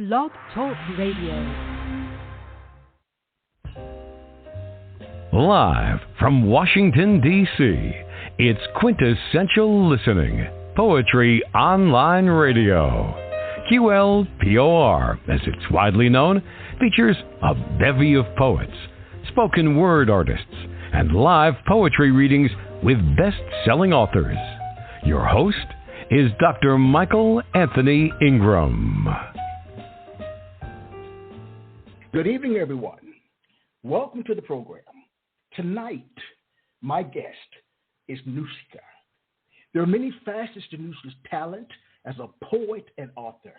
Blog Talk Radio. Live from Washington, D.C., it's Quintessential Listening, Poetry Online Radio. QLPOR, as it's widely known, features a bevy of poets, spoken word artists, and live poetry readings with best-selling authors. Your host is Dr. Michael Anthony Ingram. Good evening, everyone. Welcome to the program. Tonight, my guest is Noushka. There are many facets to Noushka's talent as a poet and author.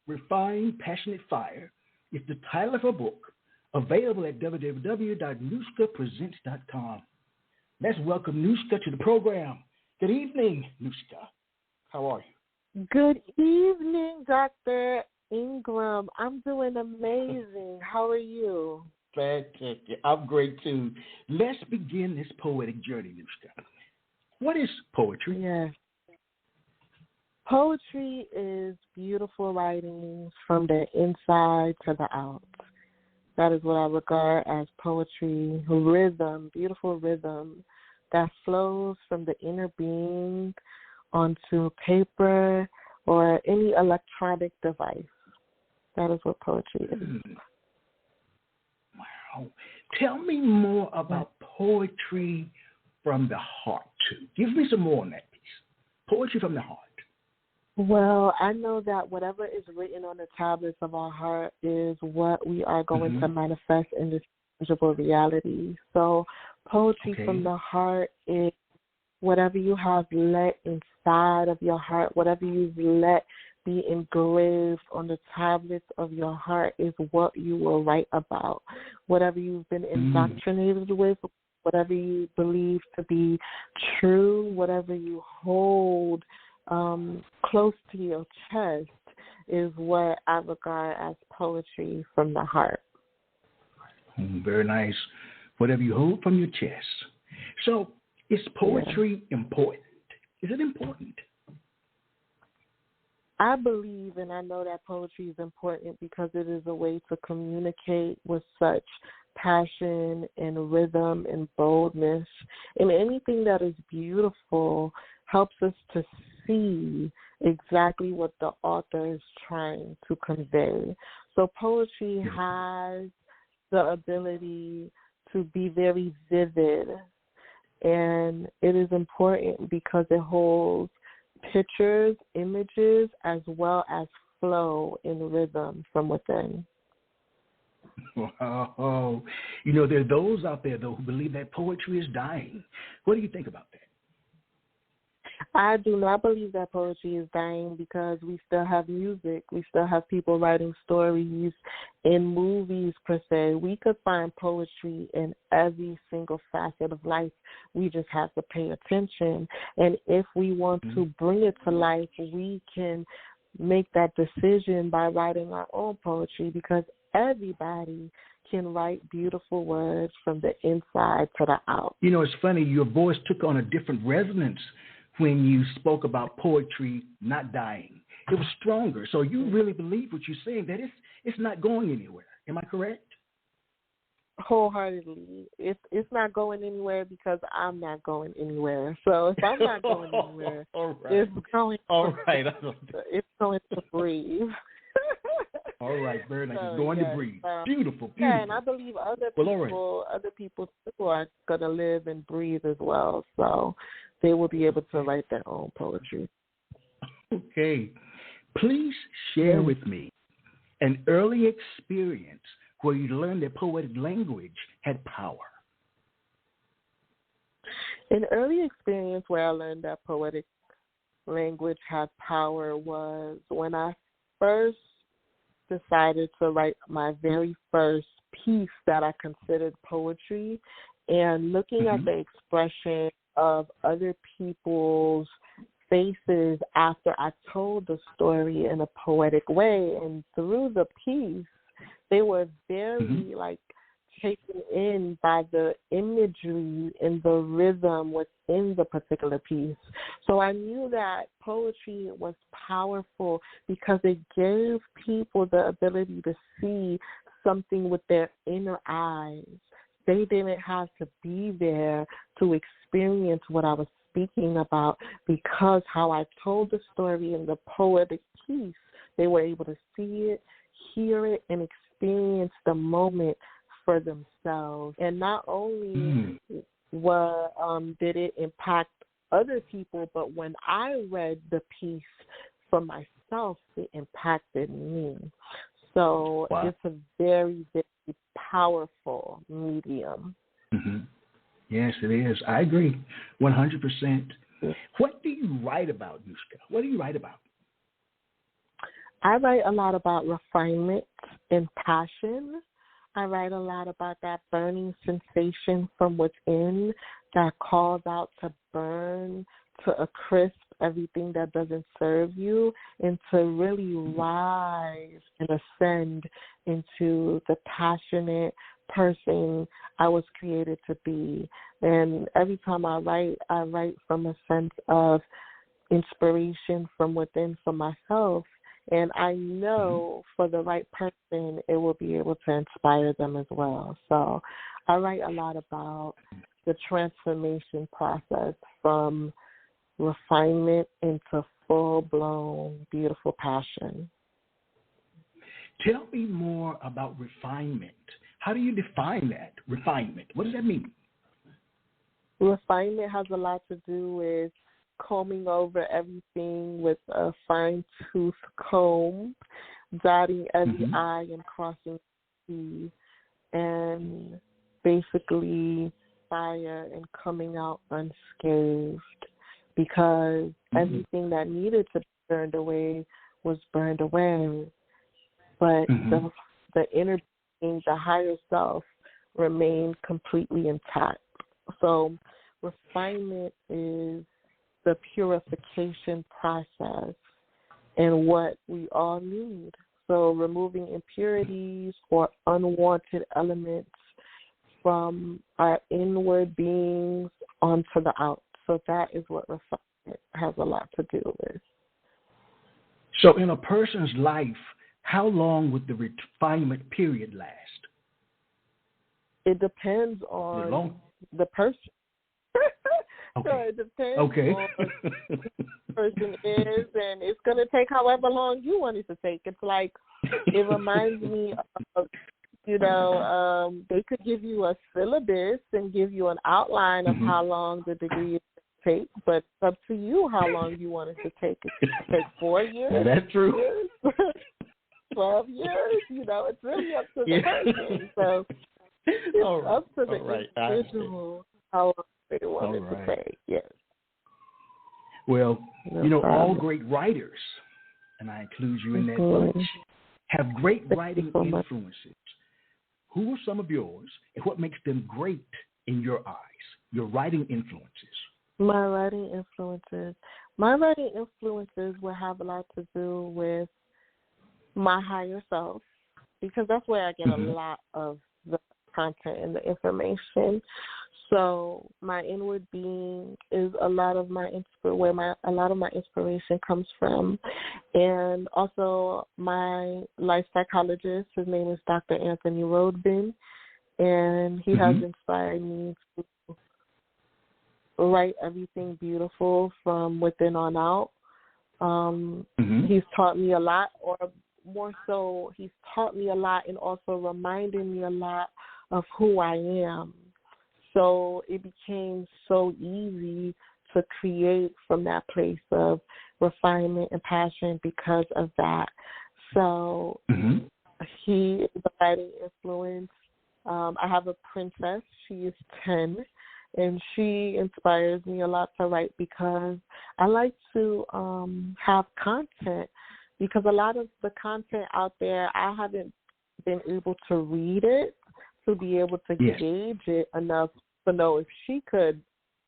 Refined, Passionate Fire is the title of her book, available at www.noushkapresents.com. Let's welcome Noushka to the program. Good evening, Noushka. How are you? Good evening, Dr. Ingram. I'm doing amazing. How are you? Fantastic. I'm great, too. Let's begin this poetic journey, Noushka. What is poetry? Yes. Poetry is beautiful writings from the inside to the out. That is what I regard as poetry. Rhythm, beautiful rhythm that flows from the inner being onto paper or any electronic device. That is what poetry is. Wow. Tell me more about poetry from the heart, too. Give me some more on that piece. Poetry from the heart. Well, I know that whatever is written on the tablets of our heart is what we are going to manifest in this tangible reality. So poetry from the heart is whatever you have let inside of your heart, whatever you've let be engraved on the tablets of your heart is what you will write about. Whatever you've been indoctrinated with, whatever you believe to be true, whatever you hold close to your chest is what I regard as poetry from the heart. Very nice. Whatever you hold from your chest. So, is poetry important? Is it important? I believe and I know that poetry is important because it is a way to communicate with such passion and rhythm and boldness. And anything that is beautiful helps us to see exactly what the author is trying to convey. So poetry has the ability to be very vivid, and it is important because it holds pictures, images, as well as flow in rhythm from within. Wow. You know, there are those out there, though, who believe that poetry is dying. What do you think about that? I do not believe that poetry is dying because we still have music. We still have people writing stories in movies, per se. We could find poetry in every single facet of life. We just have to pay attention. And if we want to bring it to life, we can make that decision by writing our own poetry because everybody can write beautiful words from the inside to the out. You know, it's funny. Your voice took on a different resonance when you spoke about poetry not dying. It was stronger. So you really believe what you're saying, that it's not going anywhere. Am I correct? Wholeheartedly. It's not going anywhere because I'm not going anywhere. So if I'm not going anywhere, it's going it's going to breathe. All right, very nice. It's going to breathe. Beautiful. Yeah, and I believe other people too are going to live and breathe as well. So they will be able to write their own poetry. Okay. Please share with me an early experience where you learned that poetic language had power. An early experience where I learned that poetic language had power was when I first decided to write my very first piece that I considered poetry, and looking at the expression of other people's faces after I told the story in a poetic way, and through the piece, they were very taken in by the imagery and the rhythm within the particular piece. So I knew that poetry was powerful because it gave people the ability to see something with their inner eyes. They didn't have to be there to experience what I was speaking about, because how I told the story in the poetic piece, they were able to see it, hear it, and experience the moment for themselves. And not only did it impact other people, but when I read the piece for myself, it impacted me. So It's a very, very powerful medium. Mm-hmm. Yes, it is. I agree 100%. What do you write about, Noushka? What do you write about? I write a lot about refinement and passion. I write a lot about that burning sensation from within that calls out to burn, to a crisp everything that doesn't serve you, and to really rise and ascend into the passionate person I was created to be. And every time I write from a sense of inspiration from within for myself. And I know for the right person, it will be able to inspire them as well. So I write a lot about the transformation process from refinement into full-blown, beautiful passion. Tell me more about refinement. How do you define that, refinement? What does that mean? Refinement has a lot to do with combing over everything with a fine-tooth comb, dotting every I and crossing T, and basically fire and coming out unscathed, because everything that needed to be burned away was burned away. But the inner being, the higher self, remained completely intact. So refinement is the purification process and what we all need. So removing impurities or unwanted elements from our inward beings onto the out. So that is what refinement has a lot to do with. So in a person's life, how long would the refinement period last? It depends on the person. Okay. So it depends on who the person is, and it's going to take however long you want it to take. It's like, it reminds me of, they could give you a syllabus and give you an outline of how long the degree is going to take, but it's up to you how long you want it to take. It could take 4 years. Yeah, that's true. 12 years, it's really up to the person. So it's up to the individual how long they want it to take, yes. Well, all great writers, and I include you in that bunch, have great writing influences. Who are some of yours, and what makes them great in your eyes, your writing influences? My writing influences will have a lot to do with my higher self, because that's where I get a lot of the content and the information. So my inward being is a lot of my inspiration comes from, and also my life psychologist. His name is Dr. Anthony Rodbin, and he has inspired me to write everything beautiful from within on out. He's taught me a lot, or more so, he's taught me a lot and also reminded me a lot of who I am. So it became so easy to create from that place of refinement and passion because of that. So he is a writing influence. I have a princess. She is 10, and she inspires me a lot to write because I like to have content, because a lot of the content out there, I haven't been able to read it to be able to gauge it enough to know if she could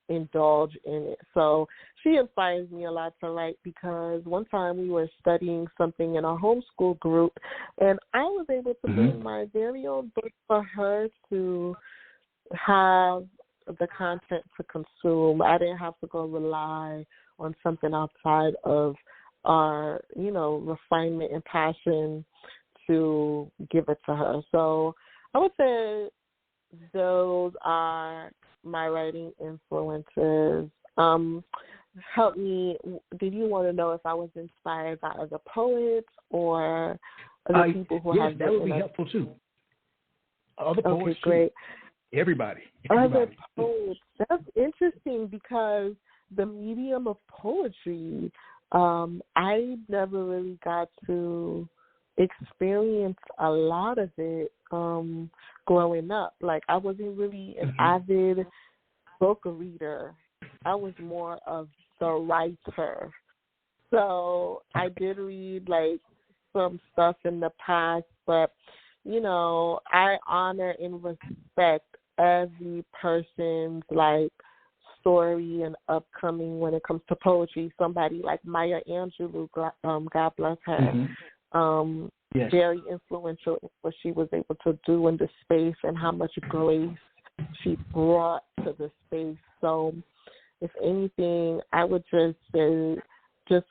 indulge in it. So she inspires me a lot to write, because one time we were studying something in our homeschool group, and I was able to bring my very own book for her to have the content to consume. I didn't have to go rely on something outside of our, refinement and passion to give it to her. So I would say those are my writing influences. Help me. Did you want to know if I was inspired by other poets or other people who have? Yes, that would be helpful too. Other poets, okay, great. Too. Everybody. Other poets. That's interesting, because the medium of poetry, I never really got to experience a lot of it growing up. Like, I wasn't really an avid book reader. I was more of the writer. So I did read, like, some stuff in the past, but, I honor and respect every person's, like, story and upcoming when it comes to poetry. Somebody like Maya Angelou, God bless her, very influential in what she was able to do in the space and how much grace she brought to the space. So if anything, I would just say, just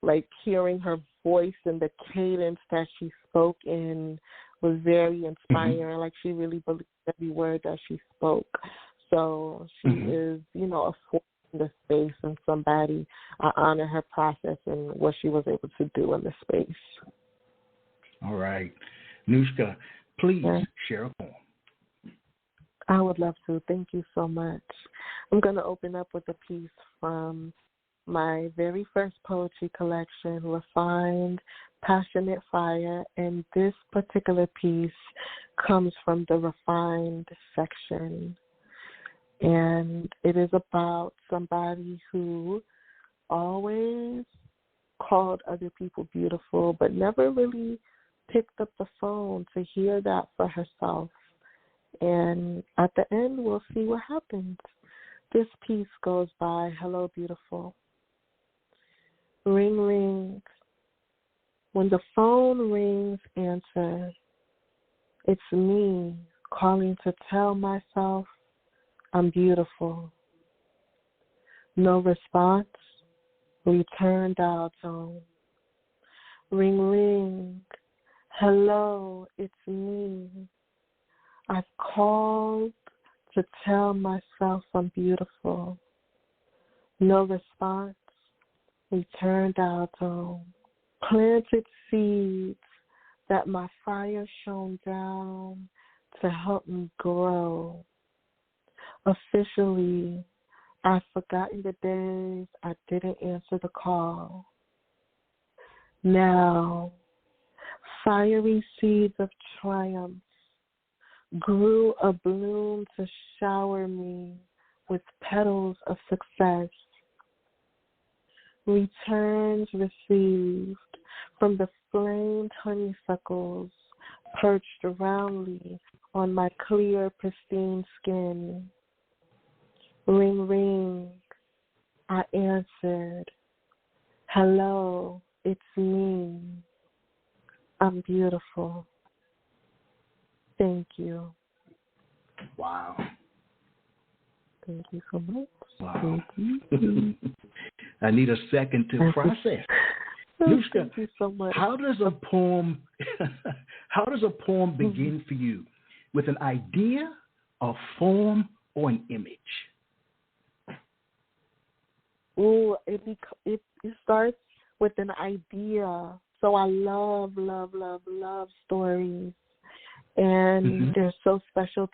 like hearing her voice and the cadence that she spoke in was very inspiring. Like, she really believed every word that she spoke. So she is, a force in the space, and somebody, I honor her process and what she was able to do in the space. All right. Noushka, please share a poem. I would love to. Thank you so much. I'm going to open up with a piece from my very first poetry collection, Refined, Passionate Fire, and this particular piece comes from the Refined section. And it is about somebody who always called other people beautiful, but never really picked up the phone to hear that for herself. And at the end, we'll see what happens. This piece goes by, Hello, Beautiful. Ring, ring. When the phone rings, answer. It's me calling to tell myself I'm beautiful. No response. Return dial tone. Ring, ring. Hello, it's me. I've called to tell myself I'm beautiful. No response. Return dial tone. Planted seeds that my fire shone down to help me grow. Officially, I've forgotten the days I didn't answer the call. Now, fiery seeds of triumph grew a bloom to shower me with petals of success. Returns received from the flamed honeysuckles perched roundly on my clear, pristine skin. Ring, ring, I answered. Hello, it's me. I'm beautiful. Thank you. Wow. Thank you so much. Wow. Thank you. I need a second to process. Noushka, thank you so much. How does a poem begin for you? With an idea, a form, or an image? Ooh, it starts with an idea. So I love stories, and they're so special.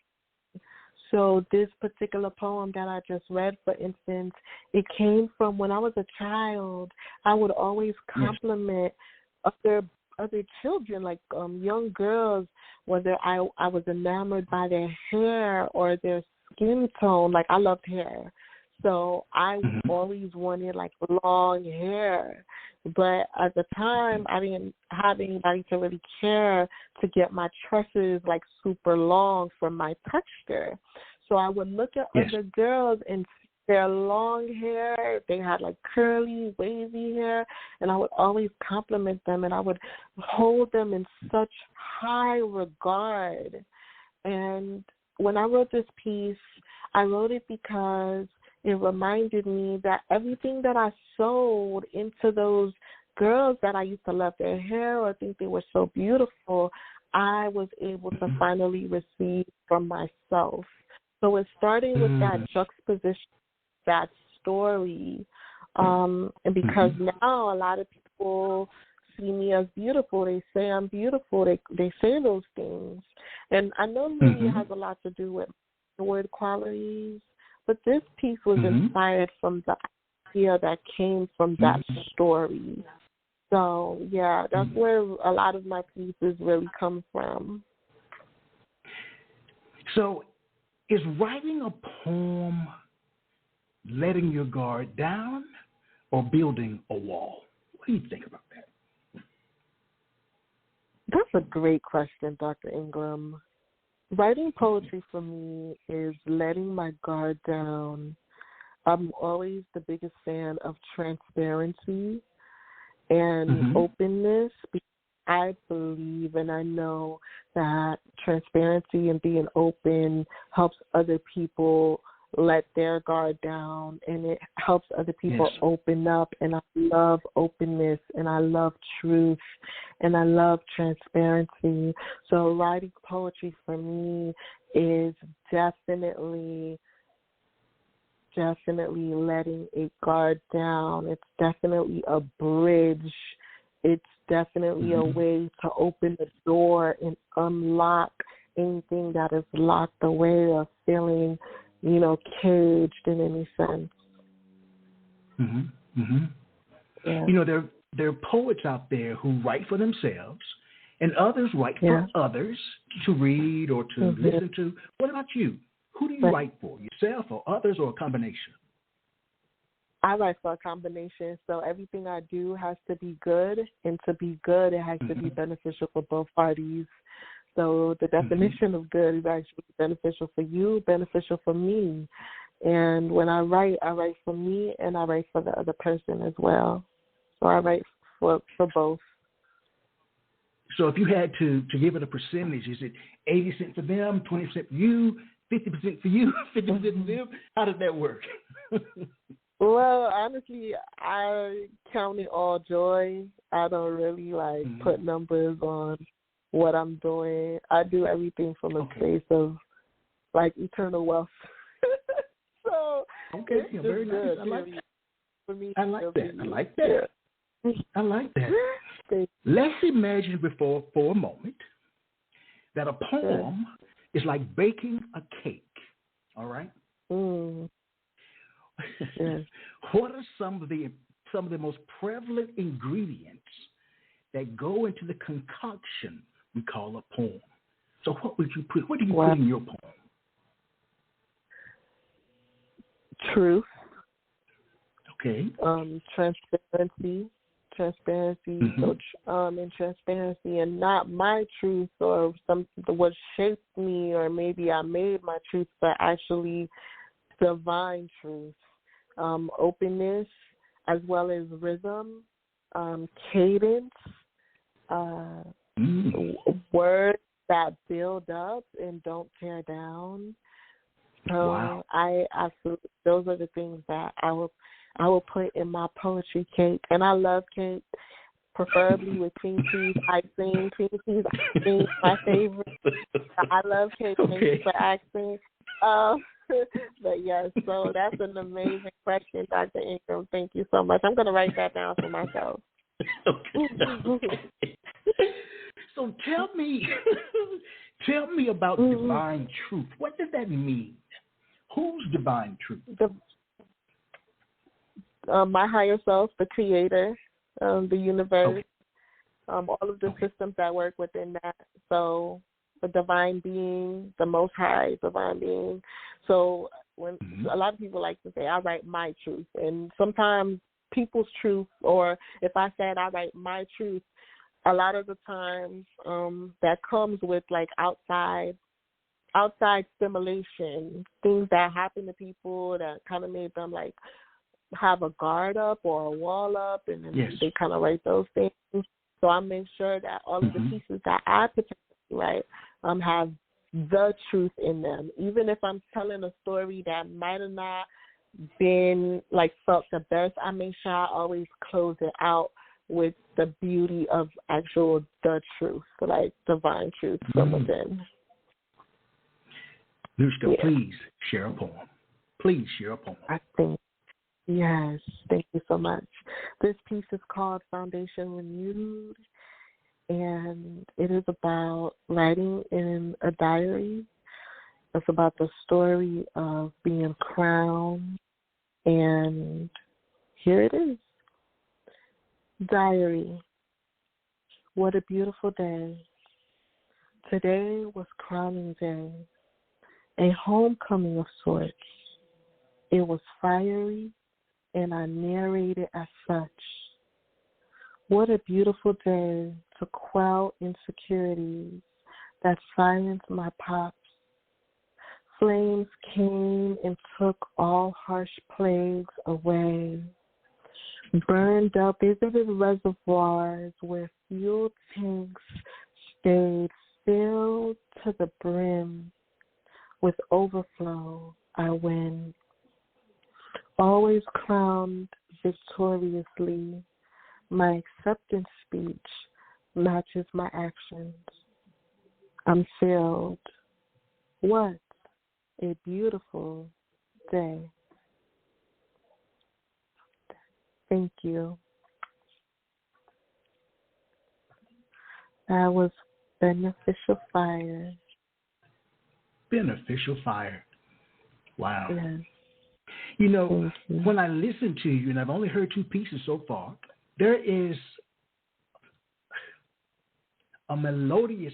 So this particular poem that I just read, for instance, it came from when I was a child. I would always compliment other children, like young girls, whether I was enamored by their hair or their skin tone. Like, I loved hair. So I always wanted, like, long hair. But at the time, I didn't have anybody to really care to get my tresses, like, super long for my texture. So I would look at other girls and see their long hair. They had like curly, wavy hair, and I would always compliment them, and I would hold them in such high regard. And when I wrote this piece, I wrote it because it reminded me that everything that I sold into those girls that I used to love their hair or think they were so beautiful, I was able to finally receive from myself. So it started with that juxtaposition, that story, and because now a lot of people see me as beautiful. They say I'm beautiful. They say those things, and I know maybe it has a lot to do with word qualities. But this piece was inspired from the idea that came from that story. So yeah, that's where a lot of my pieces really come from. So, is writing a poem letting your guard down or building a wall? What do you think about that? That's a great question, Dr. Ingram. Writing poetry for me is letting my guard down. I'm always the biggest fan of transparency and openness. I believe and I know that transparency and being open helps other people let their guard down, and it helps other people open up. And I love openness, and I love truth, and I love transparency. So writing poetry for me is definitely letting a guard down. It's definitely a bridge. It's definitely a way to open the door and unlock anything that is locked away or feeling, caged in any sense. Yeah. There are poets out there who write for themselves, and others write for others to read or to listen to. What about you? Who do you write for, yourself or others, or a combination? I write for a combination, so everything I do has to be good, and to be good, it has to be beneficial for both parties. So the definition of good is actually beneficial for you, beneficial for me. And when I write for me, and I write for the other person as well. So I write for both. So if you had to give it a percentage, is it 80 cents for them, 20% for you, 50% for you, 50% for them? How does that work? Well, honestly, I count it all joy. I don't really put numbers on what I'm doing. I do everything from a space of eternal wealth. So it's just very good. Nice. I like that. For me, I like that. I like that. Let's imagine for a moment that a poem is like baking a cake. All right. What are some of the most prevalent ingredients that go into the concoction we call a poem? So what would you put? What do you put in your poem? Truth. Okay. Transparency. So, in transparency, and not my truth or what shaped me, or maybe I made my truth, but actually divine truth. Openness, as well as rhythm, cadence, words that build up and don't tear down. So I absolutely, those are the things that I will put in my poetry cake. And I love cake, preferably with cream cheese icing. Cream cheese icing is my favorite. I love cake for icing. But yes, so that's an amazing question, Dr. Ingram. Thank you so much. I'm going to write that down for myself. Okay. So tell me about divine truth. What does that mean? Who's divine truth? My higher self, the creator, the universe, all of the systems that work within that. So the divine being, the most high divine being. So when a lot of people like to say, I write my truth. And sometimes people's truth, or if I said I write my truth, a lot of the times that comes with outside outside stimulation, things that happen to people that kind of made them like have a guard up or a wall up, and then they kind of write those things. So I make sure that all of the pieces that I potentially write have the truth in them. Even if I'm telling a story that might have not been like felt the best, I make sure I always close it out with the beauty of actual the truth, like divine truth from within. Noushka, please share a poem. Please share a poem. I think, yes, thank you so much. This piece is called Foundation Renewed, and it is about writing in a diary. It's about the story of being crowned, and here it is. Diary. What a beautiful day. Today was crowning day, a homecoming of sorts. It was fiery, and I narrated as such. What a beautiful day to quell insecurities that silenced my pops. Flames came and took all harsh plagues away. Burned up visited reservoirs where fuel tanks stayed filled to the brim. With overflow, I win. Always crowned victoriously. My acceptance speech matches my actions. I'm filled. What a beautiful day. Thank you. That was Beneficial Fire. Beneficial Fire. Wow. Yes. You know, when I listen to you, and I've only heard two pieces so far, there is a melodious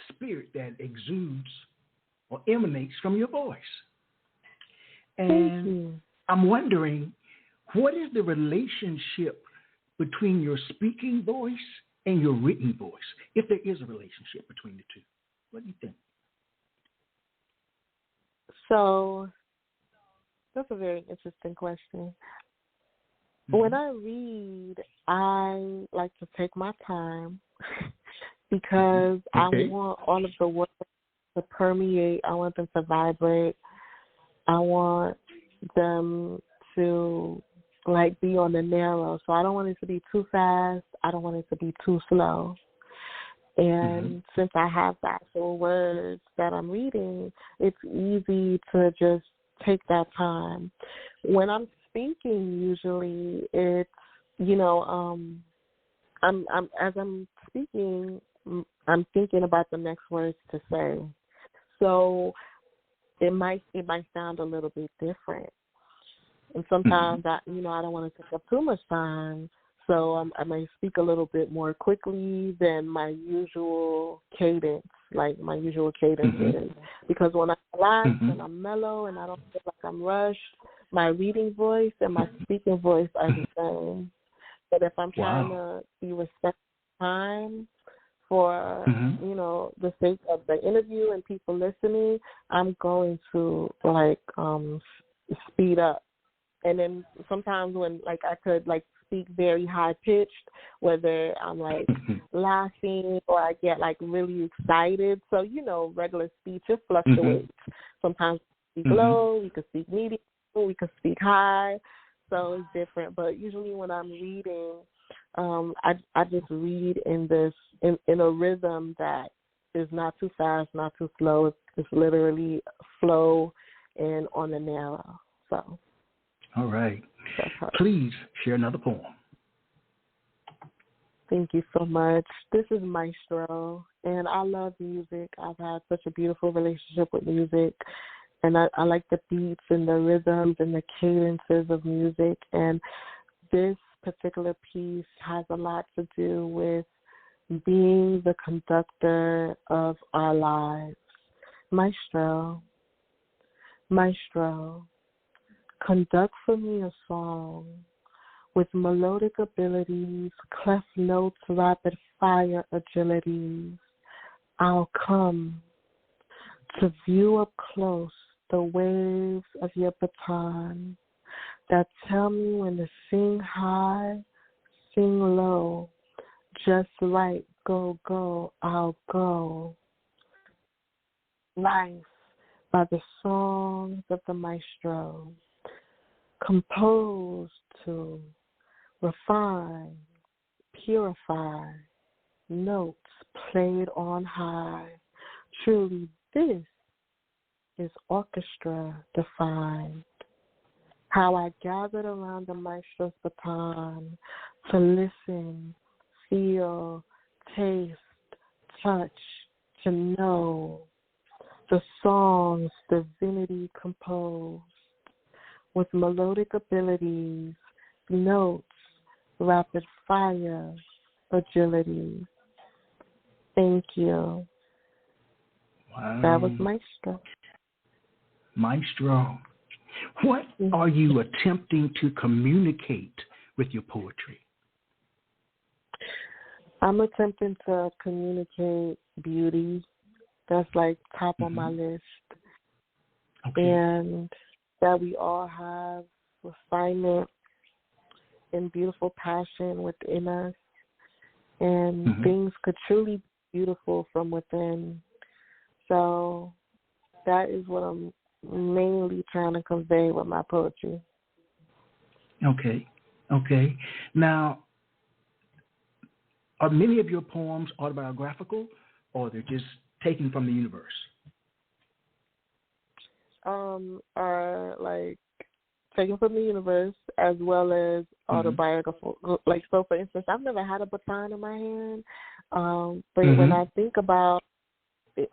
spirit that exudes or emanates from your voice. And I'm wondering, what is the relationship between your speaking voice and your written voice, if there is a relationship between the two? What do you think? So that's a very interesting question. When I read, I like to take my time because I want all of the words to permeate. I want them to vibrate. I want them to like be on the narrow. So I don't want it to be too fast. I don't want it to be too slow. And since I have the actual words that I'm reading, it's easy to just take that time. When I'm speaking, usually it's, you know, as I'm speaking, I'm thinking about the next words to say. So it might sound a little bit different. And sometimes I don't want to take up too much time, so I may speak a little bit more quickly than my usual cadence, like my usual cadence is. Because when I relax and I'm mellow and I don't feel like I'm rushed, my reading voice and my speaking voice are the same. But if I'm trying to be respectful of time for, you know, the sake of the interview and people listening, I'm going to, like, speed up. And then sometimes when, like, I could, like, speak very high-pitched, whether I'm, like, laughing or I get, like, really excited. So, you know, regular speech, it fluctuates. Sometimes we speak low, we could speak medium, we could speak high. So it's different. But usually when I'm reading, I just read in a rhythm that is not too fast, not too slow. It's literally flow and on the narrow. So. All right. Please share another poem. Thank you so much. This is Maestro, and I love music. I've had such a beautiful relationship with music, and I like the beats and the rhythms and the cadences of music. And this particular piece has a lot to do with being the conductor of our lives. Maestro, conduct for me a song with melodic abilities, clef notes, rapid fire agilities. I'll come to view up close the waves of your baton that tell me when to sing high, sing low, just right, go, go, I'll go. Life by the songs of the maestro, composed to refine, purify, notes played on high. Truly, this is orchestra defined. How I gathered around the maestro's baton to listen, feel, taste, touch, to know the songs divinity composed with melodic abilities, notes, rapid fire, agility. Thank you. Wow. That was Maestro. Maestro, what are you attempting to communicate with your poetry? I'm attempting to communicate beauty. That's like top on my list. Okay. And that we all have refinement and beautiful passion within us. And things could truly be beautiful from within. So that is what I'm mainly trying to convey with my poetry. Okay. Now, are many of your poems autobiographical, or they're just taken from the universe? Are like taken from the universe as well as autobiographical. Like, so for instance, I've never had a baton in my hand, but when I think about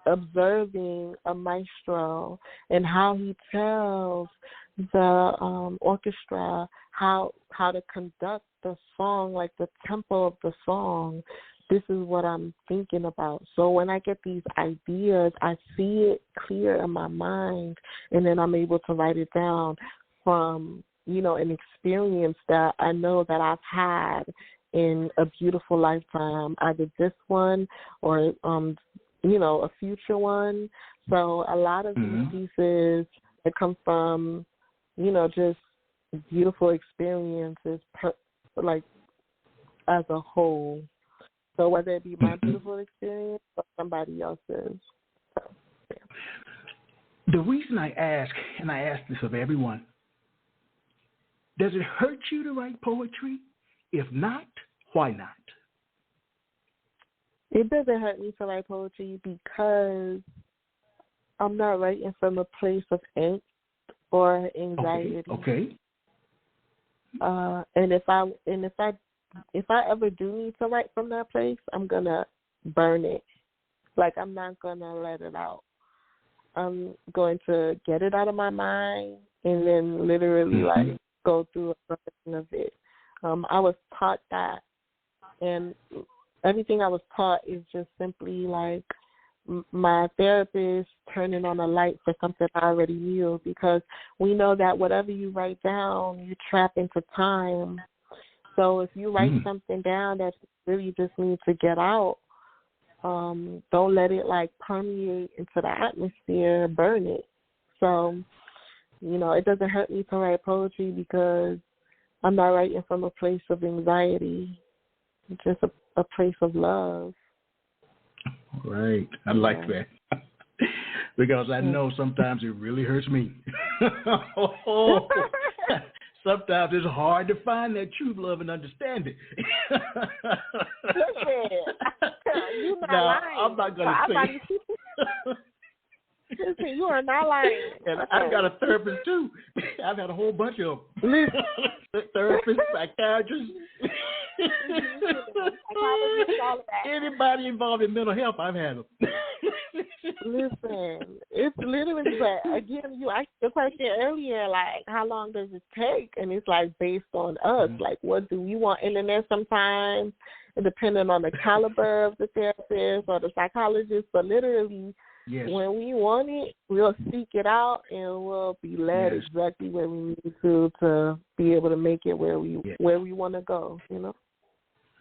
observing a maestro and how he tells the orchestra how to conduct the song, like the tempo of the song, this is what I'm thinking about. So when I get these ideas, I see it clear in my mind, and then I'm able to write it down from, an experience that I know that I've had in a beautiful lifetime, either this one or, a future one. So a lot of these pieces that come from, just beautiful experiences, like as a whole. So whether it be my beautiful experience or somebody else's. So, yeah. The reason I ask, and I ask this of everyone, does it hurt you to write poetry? If not, why not? It doesn't hurt me to write poetry because I'm not writing from a place of angst or anxiety. Okay. And if I ever do need to write from that place, I'm gonna burn it. Like, I'm not gonna let it out. I'm going to get it out of my mind and then literally like go through a version of it. I was taught that, and everything I was taught is just simply like my therapist turning on a light for something I already knew, because we know that whatever you write down, you trap into time. So if you write something down that really just needs to get out, don't let it like permeate into the atmosphere, burn it. So, it doesn't hurt me to write poetry because I'm not writing from a place of anxiety. It's just a place of love. Right. I like that. Because I know sometimes it really hurts me. Sometimes it's hard to find that true love and understanding. Listen, you're not lying. I'm not going to say. Listen, you are not lying. And I've got a therapist, too. I've had a whole bunch of therapists, psychiatrists. Anybody involved in mental health, I've had them. Listen, it's literally, but again, you asked the question earlier, like, how long does it take? And it's like based on us, like, what do we want? And then sometimes, depending on the caliber of the therapist or the psychologist, but literally, when we want it, we'll seek it out and we'll be led exactly where we need to be able to make it where we want to go,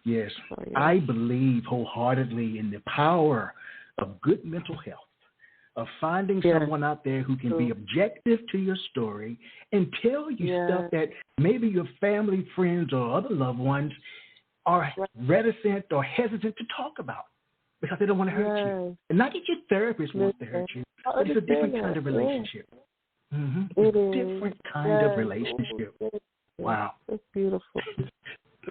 Yes. So, I believe wholeheartedly in the power of good mental health. of finding someone out there who can be objective to your story and tell you stuff that maybe your family, friends, or other loved ones are reticent or hesitant to talk about because they don't want to hurt you. And not that your therapist wants to hurt you. It's a different kind of relationship. It's a different kind of relationship. Wow. It's beautiful.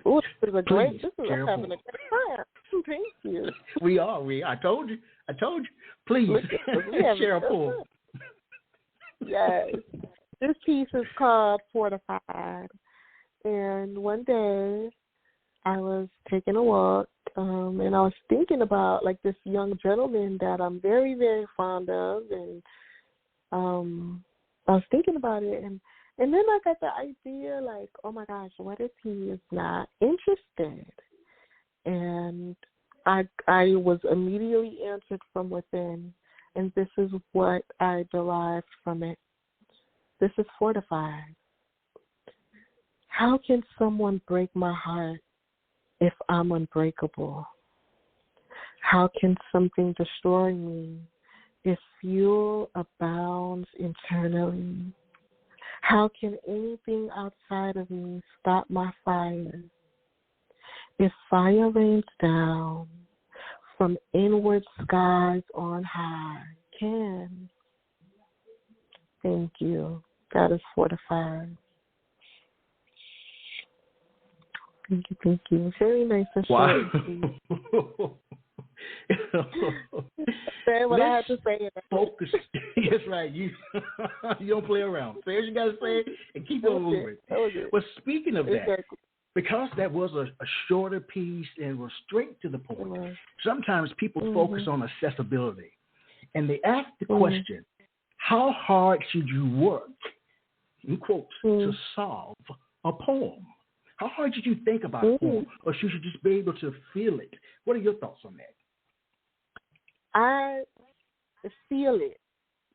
Ooh, this is a great, I'm having a great time. Thank you. We are. I told you. Please, share a poem. Yes. This piece is called Fortified. And one day I was taking a walk, and I was thinking about, like, this young gentleman that I'm very, very fond of, and I was thinking about it, and then I got the idea, like, oh, my gosh, what if he is not interested? And I was immediately answered from within, and this is what I derived from it. This is Fortified. How can someone break my heart if I'm unbreakable? How can something destroy me if fuel abounds internally? How can anything outside of me stop my fire? If fire rains down from inward skies on high, can. Thank you. That is Fortified. Thank you. Very nice and short. Say what I have to say. Focus. That's right. You don't play around. Say what you got to say and keep on moving. Well, speaking of that, because that was a shorter piece and was straight to the point, sometimes people focus on accessibility. And they ask the question, how hard should you work, in quotes, to solve a poem? How hard should you think about a poem, or should you just be able to feel it? What are your thoughts on that? I feel it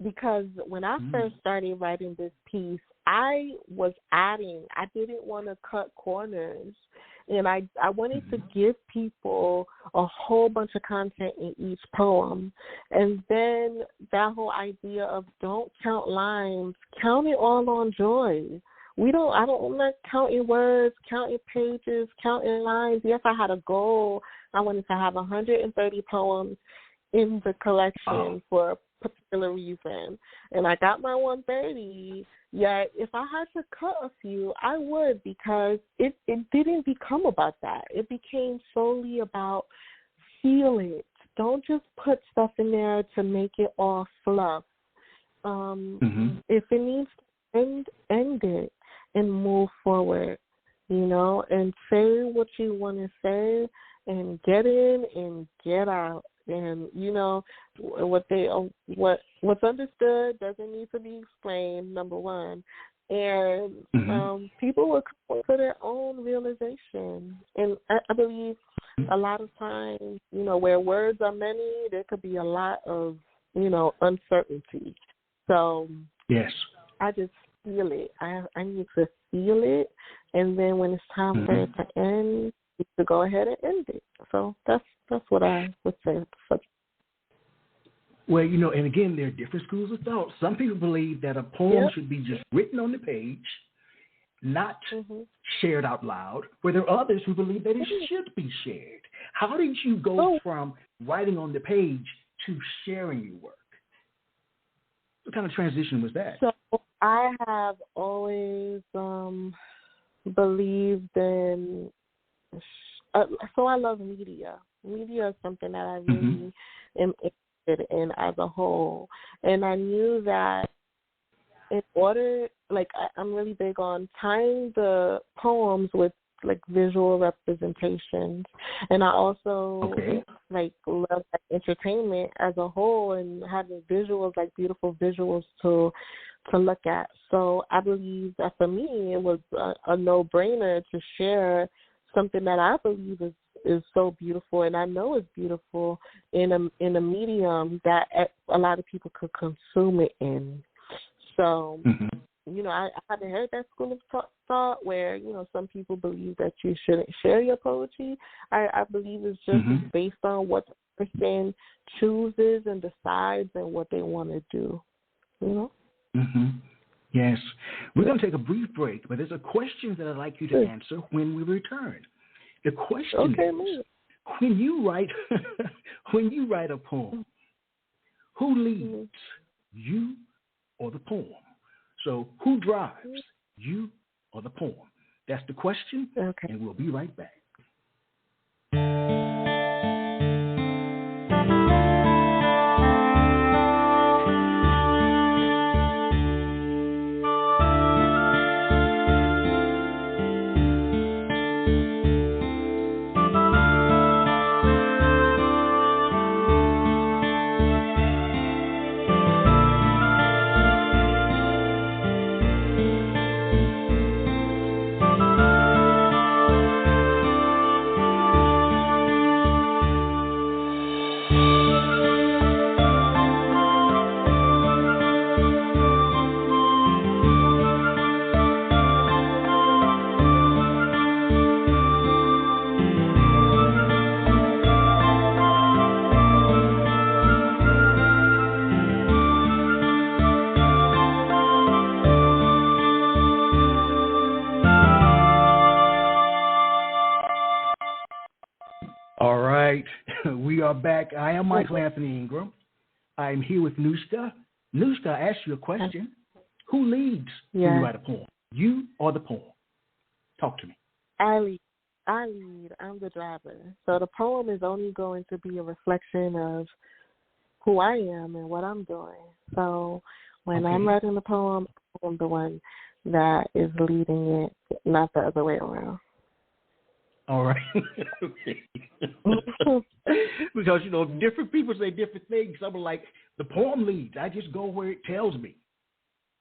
because when I first started writing this piece, I was adding. I didn't want to cut corners, and I wanted to give people a whole bunch of content in each poem. And then that whole idea of don't count lines, count it all on joy. I'm not counting words, counting pages, counting lines. Yes, I had a goal. I wanted to have 130 poems in the collection for a particular reason. And I got my 130, yet if I had to cut a few, I would, because it didn't become about that. It became solely about feel it. Don't just put stuff in there to make it all fluff. If it needs to end it and move forward, and say what you want to say and get in and get out. And what's understood doesn't need to be explained, number one. And people will come to their own realization. And I believe a lot of times, where words are many, there could be a lot of, uncertainty. So yes, I just feel it. I need to feel it, and then when it's time for it to end, to go ahead and end it. So that's what I would say. Well, and again, there are different schools of thought. Some people believe that a poem should be just written on the page, not shared out loud, where there are others who believe that it should be shared. How did you go from writing on the page to sharing your work? What kind of transition was that? So I have always believed in so I love media. Media is something that I really am interested in as a whole. And I knew that in order, I'm really big on tying the poems with, visual representations. And I also, love entertainment as a whole and having visuals, beautiful visuals to look at. So I believe that for me, it was a no-brainer to share something that I believe is so beautiful, and I know is beautiful in a medium that a lot of people could consume it in. So I haven't heard that school of thought where, some people believe that you shouldn't share your poetry. I believe it's just based on what the person chooses and decides and what they want to do, Yes. We're going to take a brief break, but there's a question that I'd like you to answer when we return. The question is, when you write a poem, who leads, you or the poem? So who drives, you or the poem? That's the question, and we'll be right back. We are back. I am Michael Anthony Ingram. I'm here with Noushka. Noushka, I asked you a question. Who leads when you write a poem? You or the poem? Talk to me. I lead. I'm the driver. So the poem is only going to be a reflection of who I am and what I'm doing. So when I'm writing the poem, I'm the one that is leading it, not the other way around. All right. Because, different people say different things. Some are like, the poem leads. I just go where it tells me.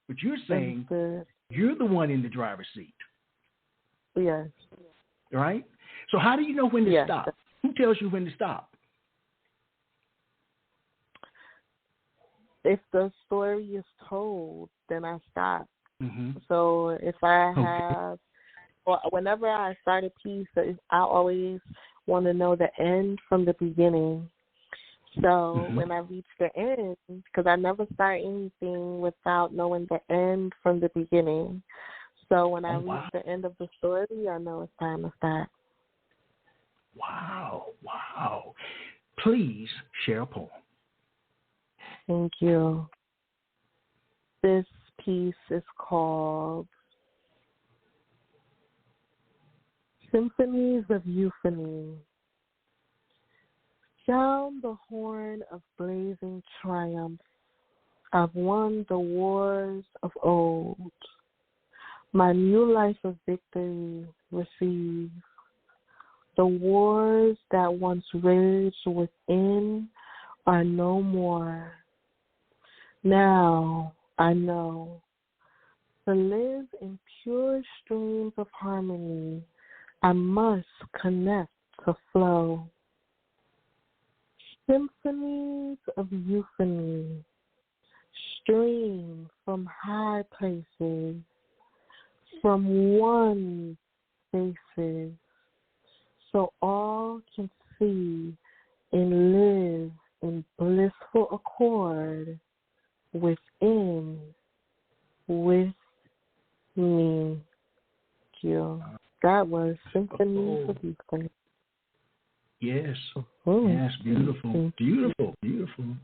But you're saying you're the one in the driver's seat. Yes. Right? So how do you know when to stop? Who tells you when to stop? If the story is told, then I stop. So if I have... whenever I start a piece, I always want to know the end from the beginning. So when I reach the end, because I never start anything without knowing the end from the beginning. So when I reach the end of the story, I know it's time to start. Wow. Please share a poem. Thank you. This piece is called Symphonies of Euphony. Sound the horn of blazing triumph. I've won the wars of old. My new life of victory receive. The wars that once raged within are no more. Now I know to live in pure streams of harmony, I must connect to flow. Symphonies of euphony stream from high places, from one faces, so all can see and live in blissful accord within, with me. That was Symphonies of Euphony. Yes. Yes, beautiful. Beautiful.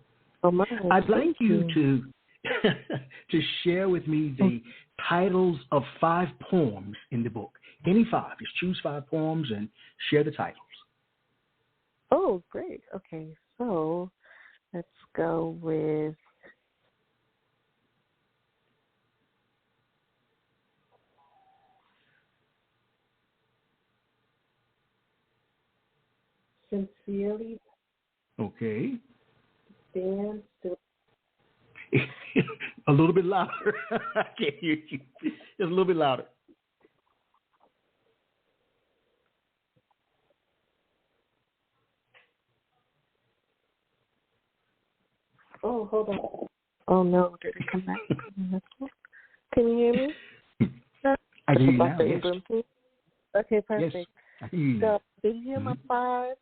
I'd like you to share with me the titles of 5 poems in the book. Any 5. Just choose 5 poems and share the titles. Oh, great. Okay, so let's go with Sincerely. Okay. Stand still. A little bit louder. I can't hear you. Just a little bit louder. Oh, hold on. Oh, no. Did it come back? Can you hear me? I hear you now, yes. Okay, perfect. Yes, I hear you now. So, did you hear my 5?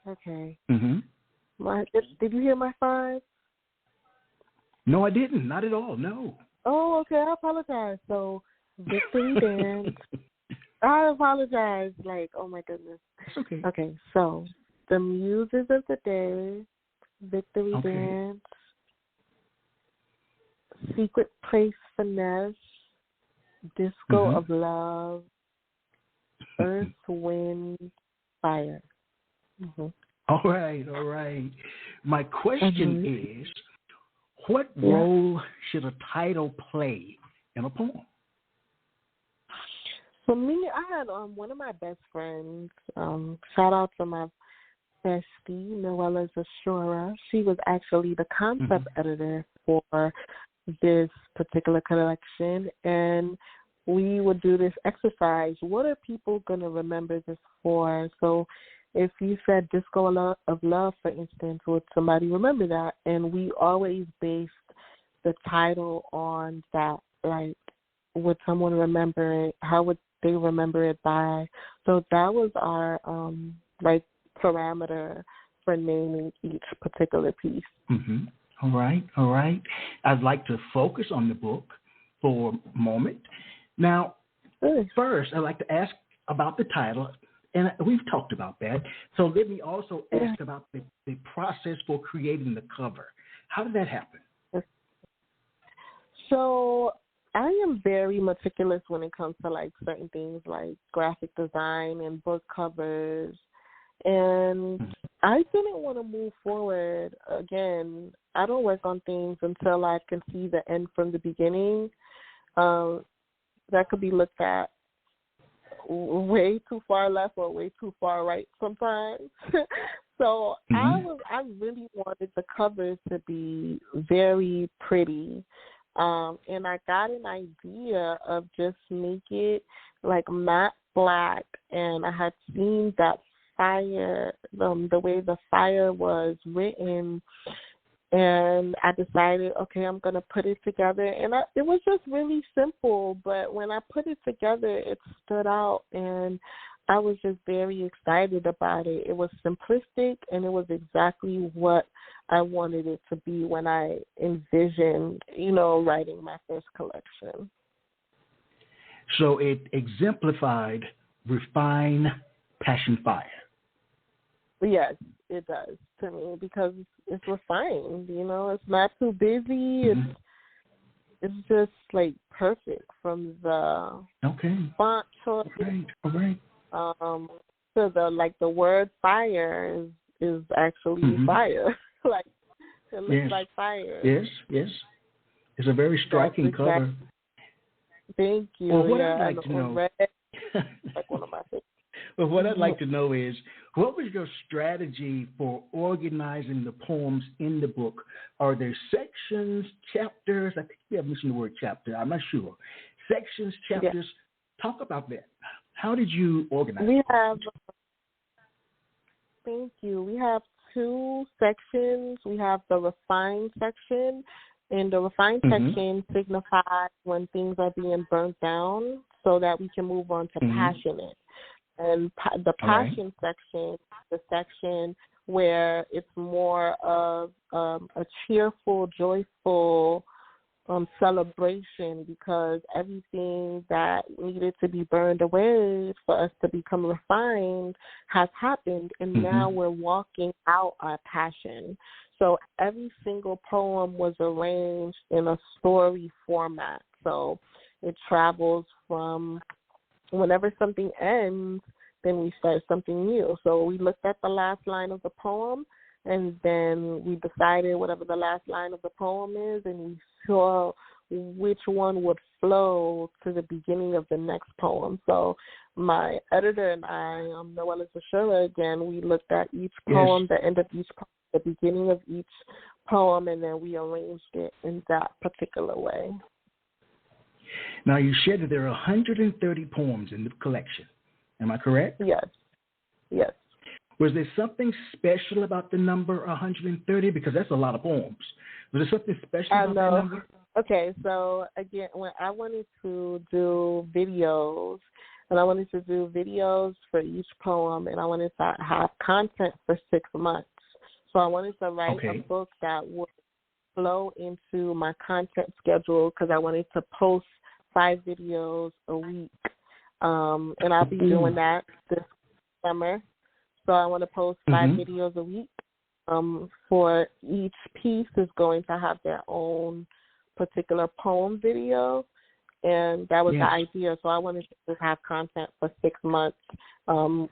Okay. Mm-hmm. Did you hear my 5? No, I didn't. Not at all, no. Oh, okay. I apologize. So, victory dance. I apologize. Like, oh, my goodness. It's okay. Okay, so the muses of the day, victory dance, secret place finesse, disco of love, earth, wind, fire. All right. My question is, what role should a title play in a poem? For me, I had one of my best friends, shout out to my bestie, Noella's Ashura. She was actually the concept editor for this particular collection, and we would do this exercise. What are people going to remember this for? So if you said Disco of Love, for instance, would somebody remember that? And we always based the title on that, like, would someone remember it? How would they remember it by? So that was our, parameter for naming each particular piece. All right. I'd like to focus on the book for a moment. Now, first, I'd like to ask about the title, and we've talked about that. So let me also ask about the process for creating the cover. How did that happen? So I am very meticulous when it comes to, like, certain things like graphic design and book covers. And I didn't want to move forward. Again, I don't work on things until I can see the end from the beginning. That could be looked at way too far left or way too far right sometimes. So I really wanted the covers to be very pretty. And I got an idea of just make it like matte black, and I had seen that fire, the way the fire was written, and I decided, okay, I'm going to put it together. And it was just really simple, but when I put it together, it stood out, and I was just very excited about it. It was simplistic, and it was exactly what I wanted it to be when I envisioned, writing my first collection. So it exemplified refined passion fire. Yes, it does to me because it's refined. It's not too busy. It's just like perfect from the font choice. All right. To the word fire is actually fire. Like it looks like fire. Yes. It's a very striking cover. Thank you. Well, what I'd like to know. Red, like one of my favorites. But what I'd like to know is, what was your strategy for organizing the poems in the book? Are there sections, chapters? I think you have mentioned the word chapter. I'm not sure. Sections, chapters. Yes. Talk about that. How did you organize? Thank you. We have 2 sections. We have the refined section, and the refined section signifies when things are being burnt down so that we can move on to passionate. And the passion section, the section where it's more of a cheerful, joyful celebration, because everything that needed to be burned away for us to become refined has happened, and now we're walking out our passion. So every single poem was arranged in a story format. So it travels from whenever something ends, then we start something new. So we looked at the last line of the poem, and then we decided whatever the last line of the poem is, and we saw which one would flow to the beginning of the next poem. So my editor and I, Noella's Ashura, again, we looked at each poem, the end of each poem, the beginning of each poem, and then we arranged it in that particular way. Now, you said that there are 130 poems in the collection. Am I correct? Yes. Was there something special about the number 130? Because that's a lot of poems. Was there something special about that number? Okay, so again, when I wanted to do videos, and I wanted to do videos for each poem, and I wanted to have content for 6 months. So I wanted to write a book that would flow into my content schedule because I wanted to post 5 videos a week. And I'll be doing that this summer. So I want to post 5 videos a week. For each piece is going to have their own particular poem video. And that was the idea. So I wanted to just have content for 6 months,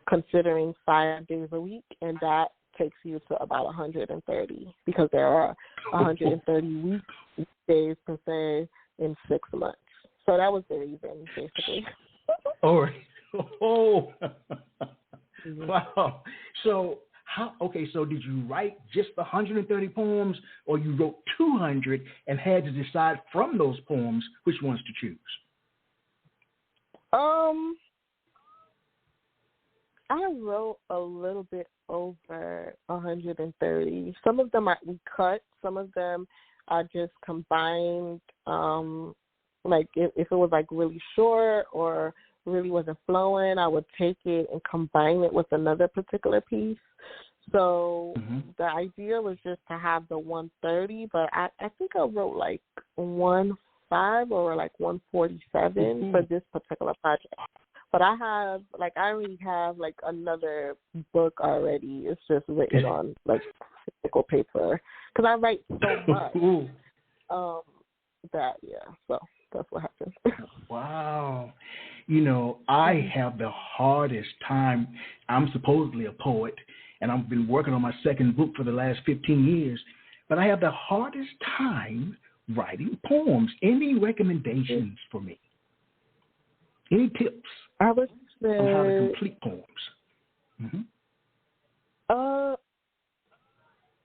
considering 5 days a week. And that takes you to about 130 because there are 130 weekdays per se in 6 months. So that was the reason, basically. Oh, wow. So so did you write just 130 poems, or you wrote 200 and had to decide from those poems which ones to choose? I wrote a little bit over 130. Some of them we cut. Some of them are just combined. Like if it was like really short or really wasn't flowing, I would take it and combine it with another particular piece. So the idea was just to have the 130, but I think I wrote like 15 or like 147 for this particular project. But I already have like another book already. It's just written on like physical paper because I write so much. So that's what happened. Wow. I have the hardest time. I'm supposedly a poet, and I've been working on my second book for the last 15 years, but I have the hardest time writing poems. Any recommendations for me? Any tips I would say on how to complete poems?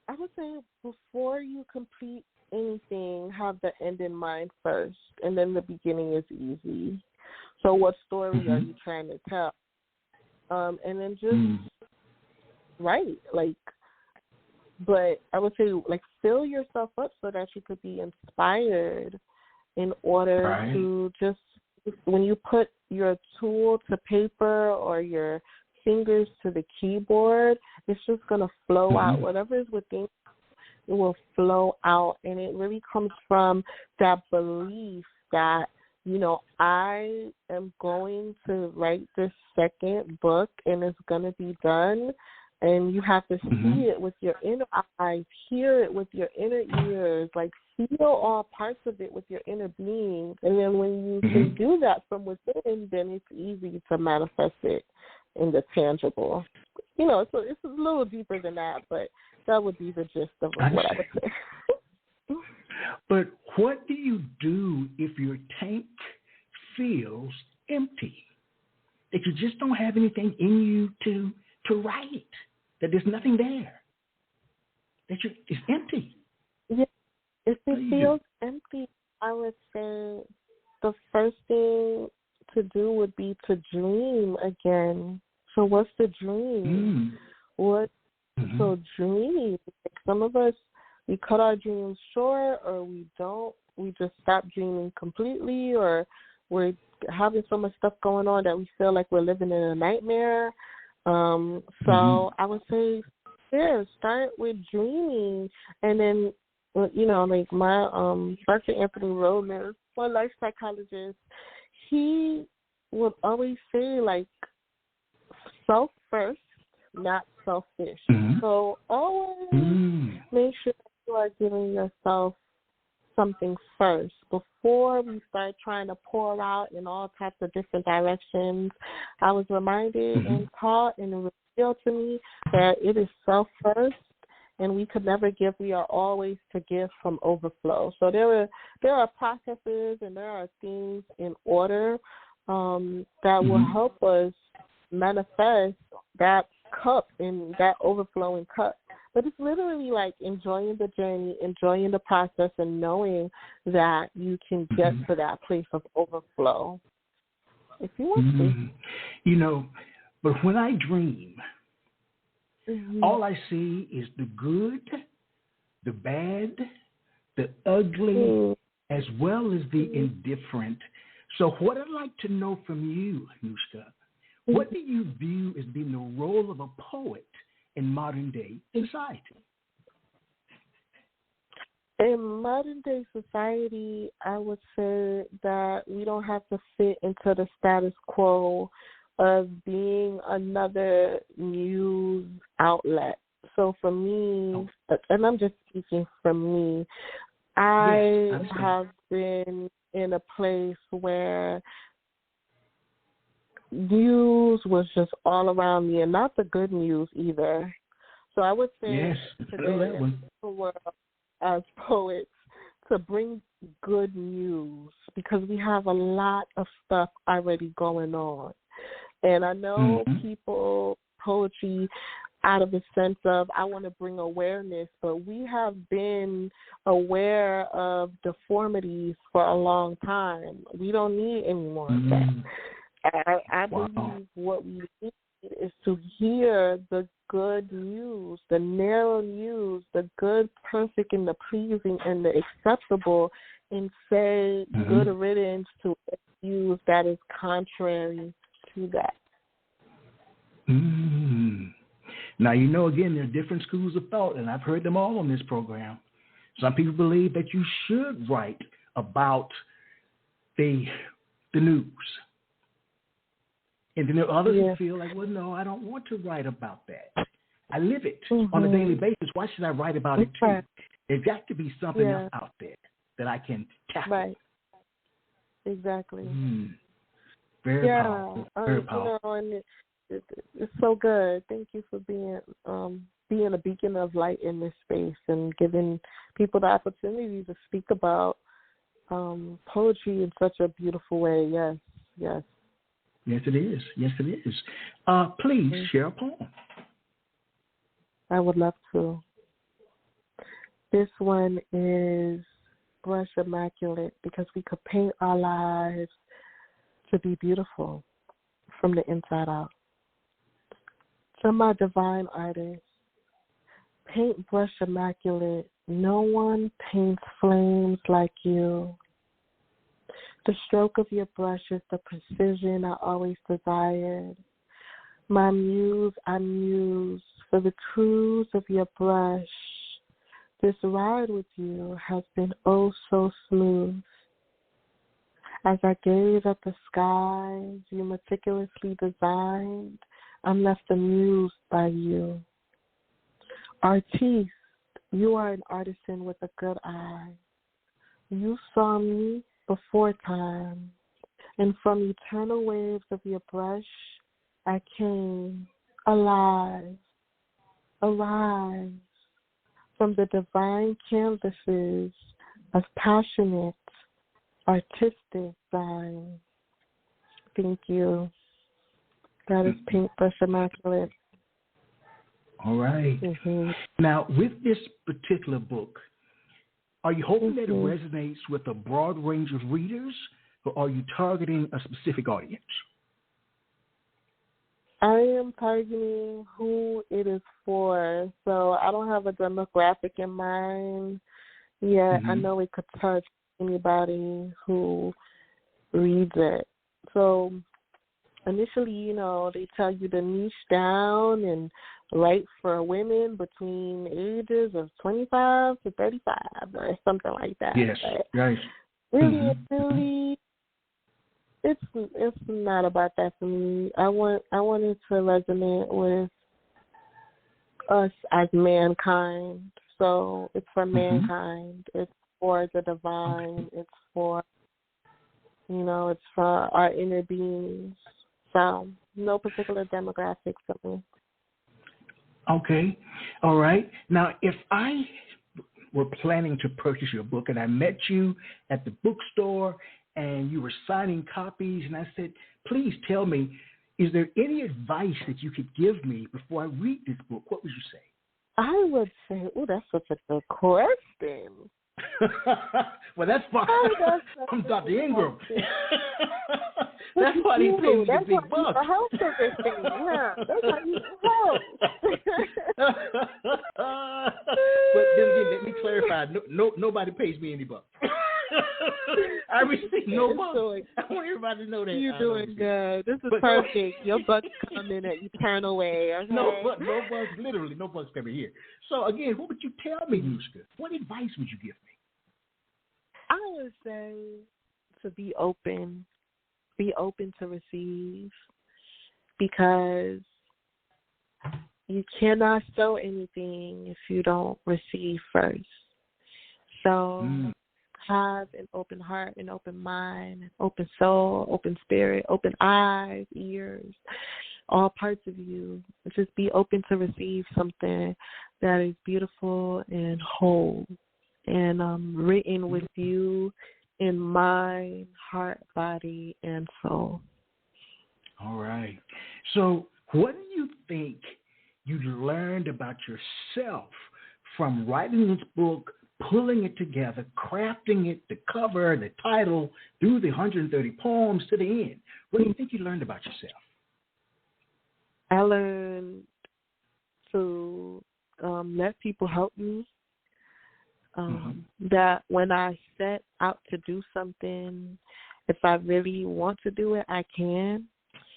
I would say before you complete anything, have the end in mind first, and then the beginning is easy. So what story are you trying to tell? And then just write, but I would say, fill yourself up so that you could be inspired in order to just, when you put your tool to paper or your fingers to the keyboard, it's just going to flow out. Whatever is within, it will flow out. And it really comes from that belief that, I am going to write this second book and it's going to be done. And you have to see it with your inner eyes, hear it with your inner ears, feel all parts of it with your inner being. And then when you can do that from within, then it's easy to manifest it in the tangible. It's a little deeper than that, but that would be the gist of what I would say. But what do you do if your tank feels empty? That you just don't have anything in you to write? That there's nothing there? That it's empty? Yeah. If it feels empty, I would say the first thing to do would be to dream again. So what's the dream? So dream. Some of us, we cut our dreams short, or we don't. We just stop dreaming completely, or we're having so much stuff going on that we feel like we're living in a nightmare. So I would say, start with dreaming. And then, my Dr. Anthony Roman, my life psychologist, he would always say, self first, not selfish. So always make sure that you are giving yourself something first before we start trying to pour out in all types of different directions. I was reminded and taught and revealed to me that it is self first, and we could never give. We are always to give from overflow. So there are processes and there are things in order that will help us manifest that cup and that overflowing cup. But it's literally enjoying the journey, enjoying the process, and knowing that you can get to that place of overflow if you want to. But when I dream, all I see is the good, the bad, the ugly, as well as the indifferent. So what I'd like to know from you, Noushka, what do you view as being the role of a poet in modern day society? In modern day society, I would say that we don't have to fit into the status quo of being another news outlet. So for me, and I'm just speaking for me, I have been in a place where news was just all around me, and not the good news either. So I would say today in the world, as poets, to bring good news, because we have a lot of stuff already going on. And I know people, poetry, out of the sense of I want to bring awareness, but we have been aware of deformities for a long time. We don't need any more of that. I believe what we need is to hear the good news, the narrow news, the good, perfect, and the pleasing, and the acceptable, and say good riddance to news that is contrary to that. Now, again, there are different schools of thought, and I've heard them all on this program. Some people believe that you should write about the news. And then there are others who feel like, well, no, I don't want to write about that. I live it on a daily basis. Why should I write about it too? There's got to be something else out there that I can tackle. Right. Exactly. Very powerful. Very powerful. And it's so good. Thank you for being a beacon of light in this space and giving people the opportunity to speak about poetry in such a beautiful way. Yes, yes. Yes, it is. Yes, it is. Please share a poem. I would love to. This one is Brush Immaculate, because we could paint our lives to be beautiful from the inside out. To my divine artist, paint brush immaculate. No one paints flames like you. The stroke of your brush is the precision I always desired. My muse, I muse for the cruise of your brush. This ride with you has been oh so smooth. As I gaze at the skies you meticulously designed, I'm left amused by you. Artiste, you are an artisan with a good eye. You saw me before time, and from eternal waves of your brush, I came alive, arise from the divine canvases of passionate, artistic signs. Thank you. That is Paintbrush Immaculate. All right. Now, with this particular book, are you hoping that it resonates with a broad range of readers, or are you targeting a specific audience? I am targeting who it is for. So I don't have a demographic in mind yet. I know it could touch anybody who reads it. So initially, they tell you to niche down and write for women between ages of 25 to 35 or something like that. Yes, right. Really, it's not about that for me. I want it to resonate with us as mankind. So it's for mankind. It's for the divine. It's for, it's for our inner beings. So no particular demographic for me. Okay. All right. Now, if I were planning to purchase your book and I met you at the bookstore and you were signing copies and I said, please tell me, is there any advice that you could give me before I read this book? What would you say? I would say, that's such a good question. Well, that's fine. I'm Dr. Ingram. That's why he paid me the big bucks. That's help everything. Yeah, that's why you help. But then again, let me clarify. Nobody pays me any bucks. I received no bugs. I want everybody to know that. You're doing good. This is perfect. Your bugs come in an eternal way. Okay? No bugs, literally, no bugs coming here. So, again, what would you tell me, Noushka? What advice would you give me? I would say to be open to receive, because you cannot show anything if you don't receive first. So have an open heart, an open mind, an open soul, open spirit, open eyes, ears, all parts of you. Just be open to receive something that is beautiful and whole and written with you in mind, heart, body, and soul. All right. So what do you think you learned about yourself from writing this book, pulling it together, crafting it, the cover, the title, through the 130 poems to the end? What do you think you learned about yourself? I learned to let people help me. That when I set out to do something, if I really want to do it, I can.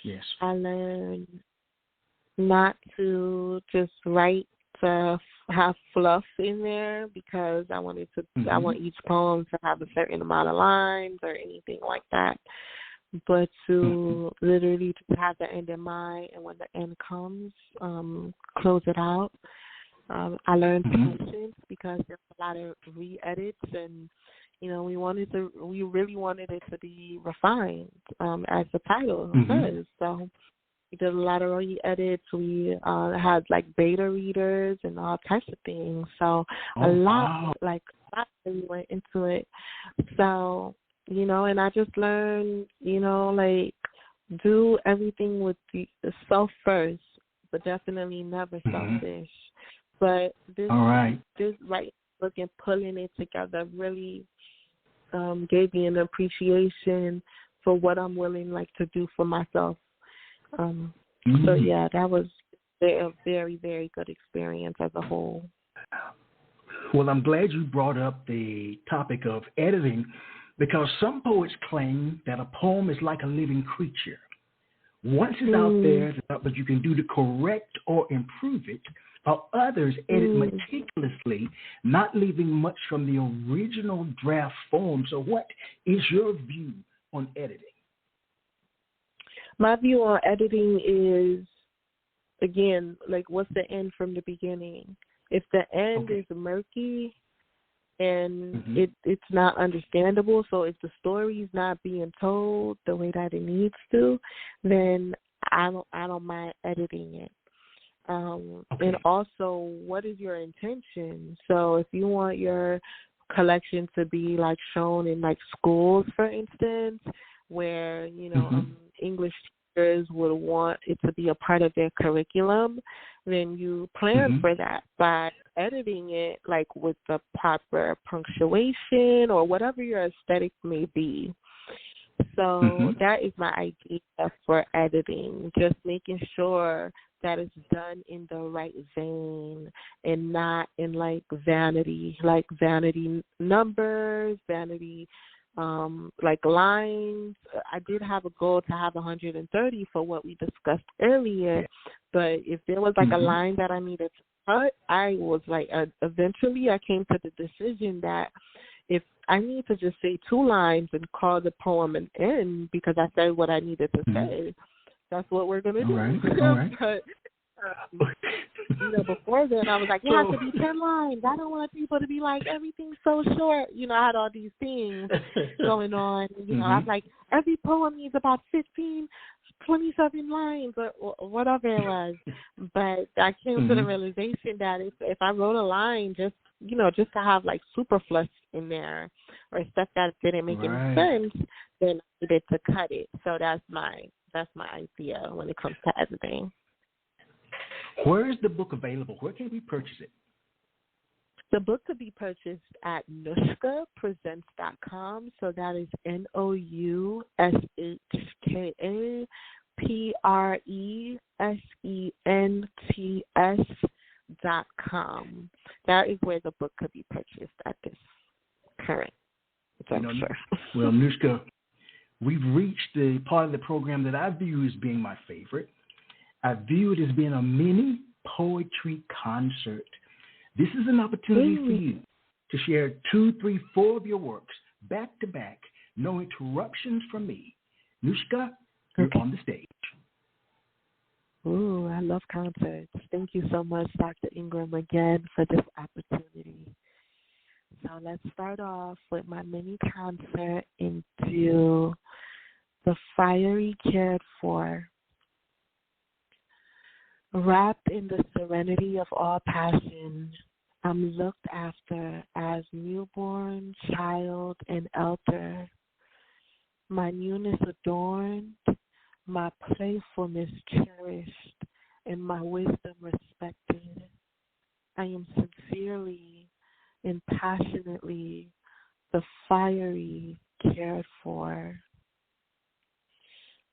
Yes. I learned not to just write to have fluff in there, because I wanted to. I want each poem to have a certain amount of lines or anything like that, but to literally just have the end in mind, and when the end comes, close it out. I learned patience, because there's a lot of re-edits, and we really wanted it to be refined, as the title says. So we did a lot of re-edits. We had like beta readers and all types of things. So a lot really went into it. So and I just learned, do everything with the self first, but definitely never selfish. But this right book and pulling it together really gave me an appreciation for what I'm willing to do for myself. So yeah, that was a very, very good experience as a whole. Well, I'm glad you brought up the topic of editing, because some poets claim that a poem is like a living creature. Once it's out there, but you can do to correct or improve it, while others edit meticulously, not leaving much from the original draft form. So what is your view on editing? My view on editing is, again, what's the end from the beginning? If the end is murky and it's not understandable, so if the story's not being told the way that it needs to, then I don't mind editing it. And also, what is your intention? So if you want your collection to be shown in schools, for instance, where English teachers would want it to be a part of their curriculum, then you plan for that by editing it with the proper punctuation or whatever your aesthetic may be. So that is my idea for editing, just making sure that it's done in the right vein and not in vanity numbers, vanity lines. I did have a goal to have 130 for what we discussed earlier, but if there was a line that I needed to cut, I was eventually I came to the decision that if I need to just say 2 lines and call the poem an end because I said what I needed to say, that's what we're going to do. All right. But, before then I was it has to be 10 lines. I don't want people to be everything's so short. I had all these things going on. I was every poem needs about 15, 27 lines or whatever it was. But I came to the realization that if I wrote a line just to have superfluous in there or stuff that didn't make any sense, then I needed to cut it. So that's my idea when it comes to editing. Where is the book available? Where can we purchase it? The book could be purchased at noushkapresents.com. So that is NOUSHKAPRESENTS.com. That is where the book could be purchased at this current Thanks, sir. Well, Noushka, we've reached the part of the program that I view as being my favorite. I view it as being a mini poetry concert. This is an opportunity for you to share 2, 3, 4 of your works back to back, no interruptions from me. Noushka, you're on the stage. Ooh, I love concerts. Thank you so much, Dr. Ingram, again for this opportunity. So let's start off with my mini concert into the fiery cared for. Wrapped in the serenity of all passion, I'm looked after as newborn, child, and elder. My newness adorned, my playfulness cherished, and my wisdom respected. I am sincerely and passionately the fiery cared for.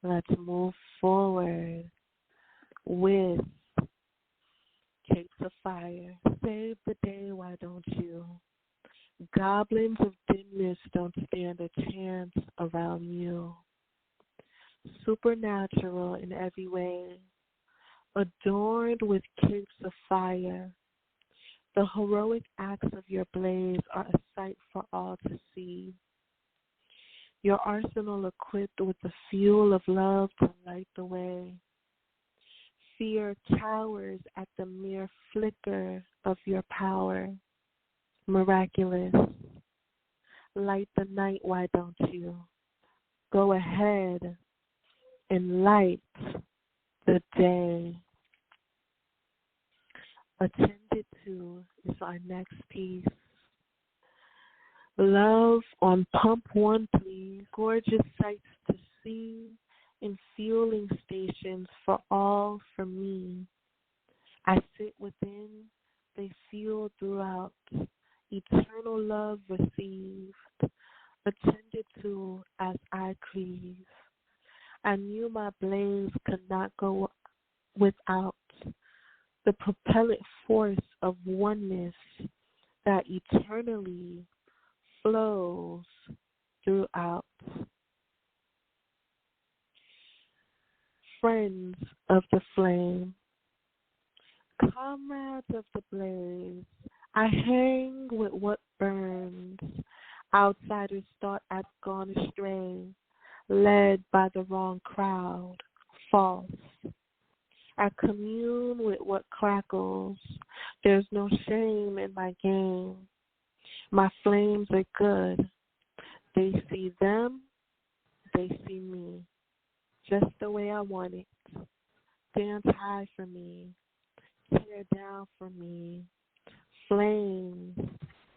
Let's move forward with Capes of Fire. Save the day, why don't you? Goblins of dimness don't stand a chance around you. Supernatural in every way, adorned with capes of fire. The heroic acts of your blaze are a sight for all to see. Your arsenal equipped with the fuel of love to light the way. Fear cowers at the mere flicker of your power. Miraculous. Light the night, why don't you? Go ahead and light the day. Attended to is our next piece. Love on Pump 1, please. Gorgeous sights to see and fueling stations for all for me. I sit within, they fuel throughout. Eternal love received, attended to as I cleave. I knew my blaze could not go without the propellant force of oneness that eternally flows throughout. Friends of the flame, comrades of the blaze, I hang with what burns. Outsiders thought I'd gone astray, led by the wrong crowd, false. I commune with what crackles. There's no shame in my game. My flames are good. They see them, they see me, just the way I want it. Dance high for me, tear down for me. Flames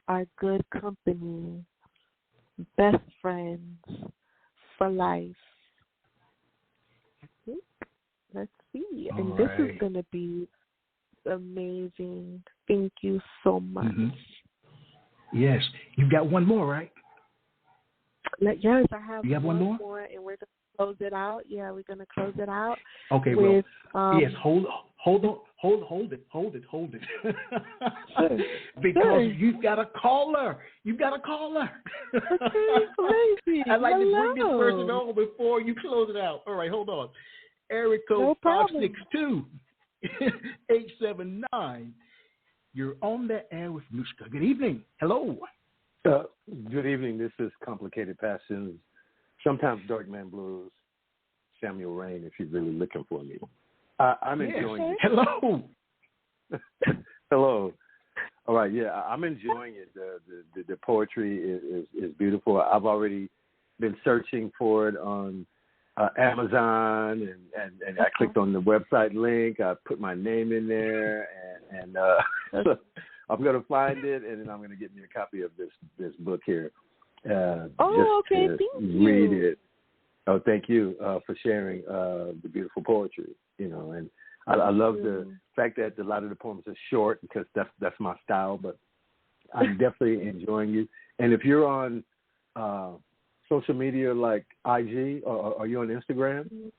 are good company, best friends for life. Let's see. All and this right. is going to be amazing. Thank you so much. Mm-hmm. Yes. You've got one more, right? Yes, I have you have one more? And we're going to close it out. Yeah, we're going to close it out. Okay, with, yes, hold it. Because you've got a caller. Crazy. I'd like to bring this Hello. person on before you close it out. All right, hold on. Area code 562-879. You're on the air with Noushka. Good evening. Hello. Good evening. This is Complicated Passions, sometimes Dark Man Blues, Samuel Rain, if you're really looking for me. I'm enjoying it. Hello. Hello. All right, yeah, I'm enjoying it. The poetry is beautiful. I've already been searching for it on Amazon, and I clicked on the website link. I put my name in there, and so I'm going to find it, and then I'm going to get me a copy of this book here. Okay. Thank you. Read it. Oh, thank you for sharing the beautiful poetry. And I love the fact that a lot of the poems are short because that's my style. But I'm definitely enjoying you. And if you're on social media like IG, or are you on Instagram?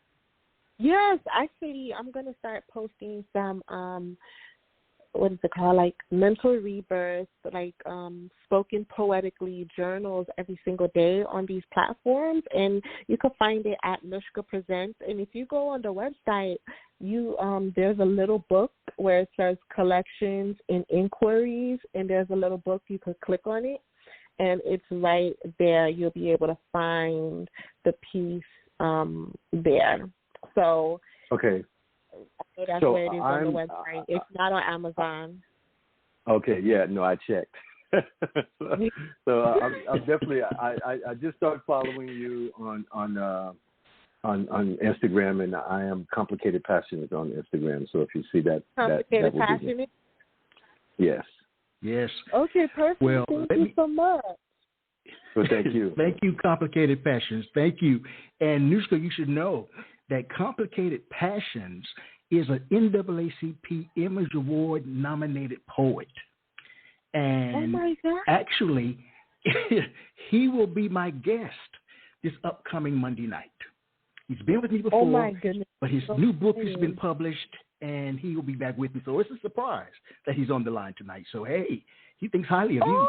Yes, actually, I'm going to start posting some what is it called, like mental rebirth, like spoken poetically journals every single day on these platforms, and you can find it at Noushka Presents. And if you go on the website, you there's a little book where it says collections and inquiries, and there's a little book you could click on it, and it's right there. You'll be able to find the piece there. So okay. So that's where it is on the website. It's not on Amazon. Okay, yeah, no, I checked. so I'm definitely. I just started following you on Instagram, and I am Complicated Passionate on Instagram. So if you see that, Complicated that will Passionate. Be yes. Yes. Okay, perfect. Well, thank you so much. Well, thank you. Thank you, Complicated Passions. Thank you. And Noushka, you should know that Complicated Passions is an NAACP Image Award nominated poet. And oh my God. actually, he will be my guest this upcoming Monday night. He's been with me before, oh my goodness. but his new book has been published, and he will be back with me. So it's a surprise that he's on the line tonight. So, hey, he thinks highly of you.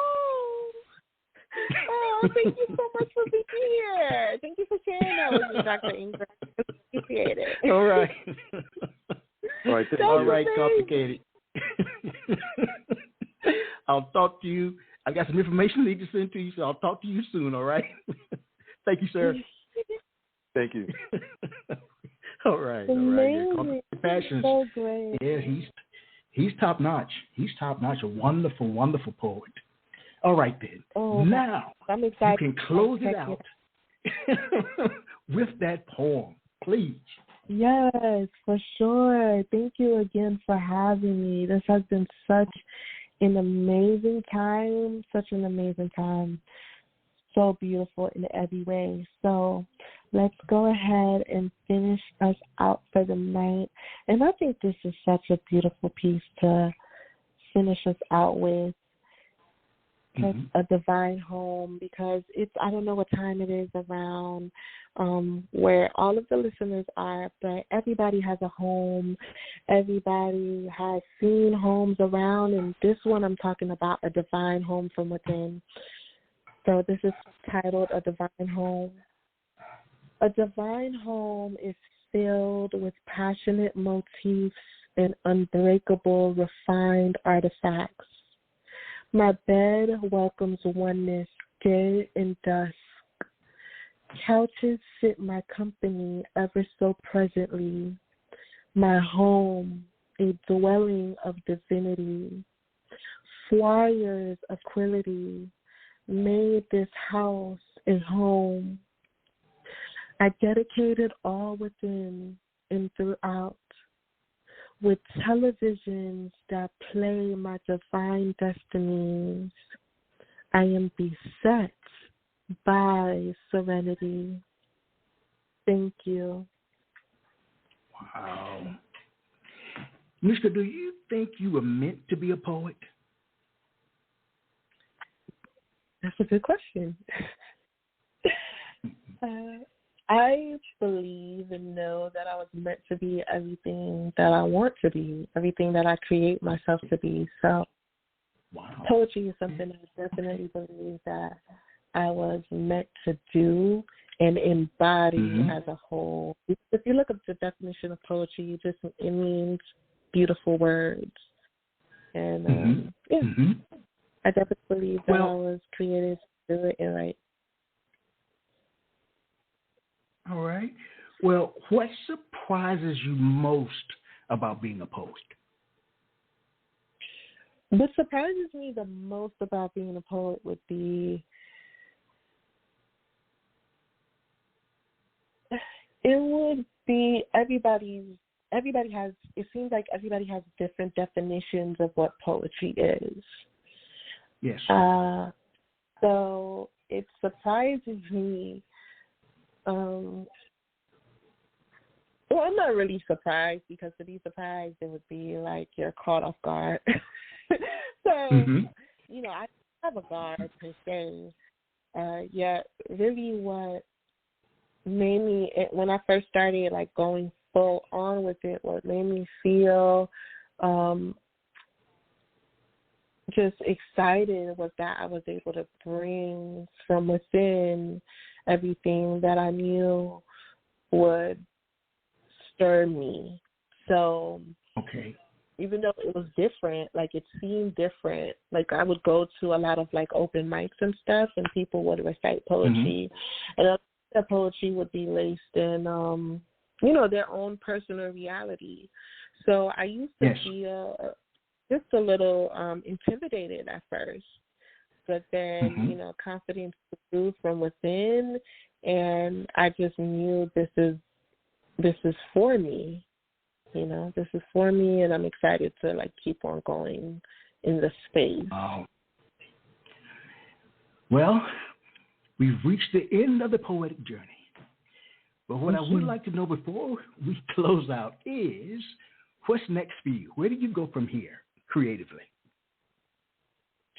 Oh, thank you so much for being here. Thank you for sharing that with me, Dr. Ingram. I appreciate it. All right. All right, all right, Complicated. I'll talk to you. I've got some information I need to send to you, so I'll talk to you soon, all right? Thank you, sir. Thank you. All right. Amazing. Passions. So great. Yeah, he's top notch. He's top notch. A wonderful, wonderful poet. All right then. Oh, now I'm excited. You can close it out with that poem, please. Yes, for sure. Thank you again for having me. This has been such an amazing time. So beautiful in every way. So let's go ahead and finish us out for the night. And I think this is such a beautiful piece to finish us out with. A divine home, because it's, I don't know what time it is around where all of the listeners are, but everybody has a home. Everybody has seen homes around, and this one I'm talking about, a divine home from within. So this is titled A Divine Home. A divine home is filled with passionate motifs and unbreakable, refined artifacts. My bed welcomes oneness, day and dusk. Couches sit my company ever so presently. My home, a dwelling of divinity. Flyers of quality made this house a home. I dedicated all within and throughout, with televisions that play my divine destinies. I am beset by serenity. Thank you. Wow. Noushka, do you think you were meant to be a poet? That's a good question. I believe and know that I was meant to be everything that I want to be, everything that I create myself to be. So poetry is something I definitely believe that I was meant to do and embody as a whole. If you look up the definition of poetry, it means beautiful words. And I definitely believe that I was created to do it and right. All right. Well, what surprises you most about being a poet? What surprises me the most about being a poet would be everybody has, it seems like everybody has different definitions of what poetry is. Yes. So it surprises me. Well, I'm not really surprised, because to be surprised, it would be like you're caught off guard. So, you know, I have a guard per se. Yet, really, what made me, when I first started like going full on with it, what made me feel just excited was that I was able to bring from within everything that I knew would stir me. So even though it was different, like it seemed different, like I would go to a lot of like open mics and stuff, and people would recite poetry, and the poetry would be laced in, their own personal reality. So I used to be just a little intimidated at first, but then, confidence grew from within, and I just knew this is for me. This is for me, and I'm excited to like keep on going in the space. Oh. Well, we've reached the end of the poetic journey. But what I would like to know before we close out is, what's next for you? Where do you go from here creatively?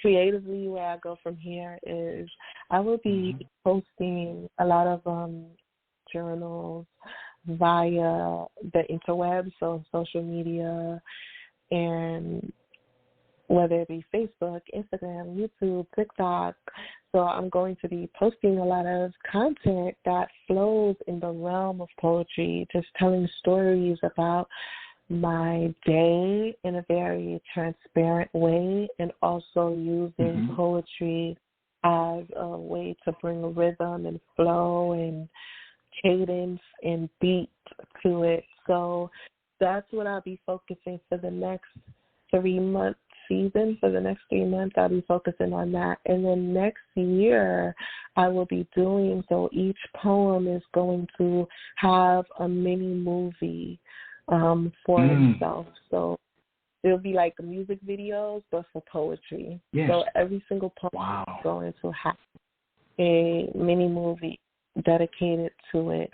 Creatively, where I go from here is I will be posting a lot of journals via the interwebs, so social media, and whether it be Facebook, Instagram, YouTube, TikTok. So I'm going to be posting a lot of content that flows in the realm of poetry, just telling stories about my day in a very transparent way, and also using poetry as a way to bring rhythm and flow and cadence and beat to it. So that's what I'll be focusing for the next 3-month season. For the next 3 months, I'll be focusing on that. And then next year, I will be doing, so each poem is going to have a mini movie for itself. So it'll be like music videos, but for poetry. Yes. So every single poem is going to have a mini movie dedicated to it,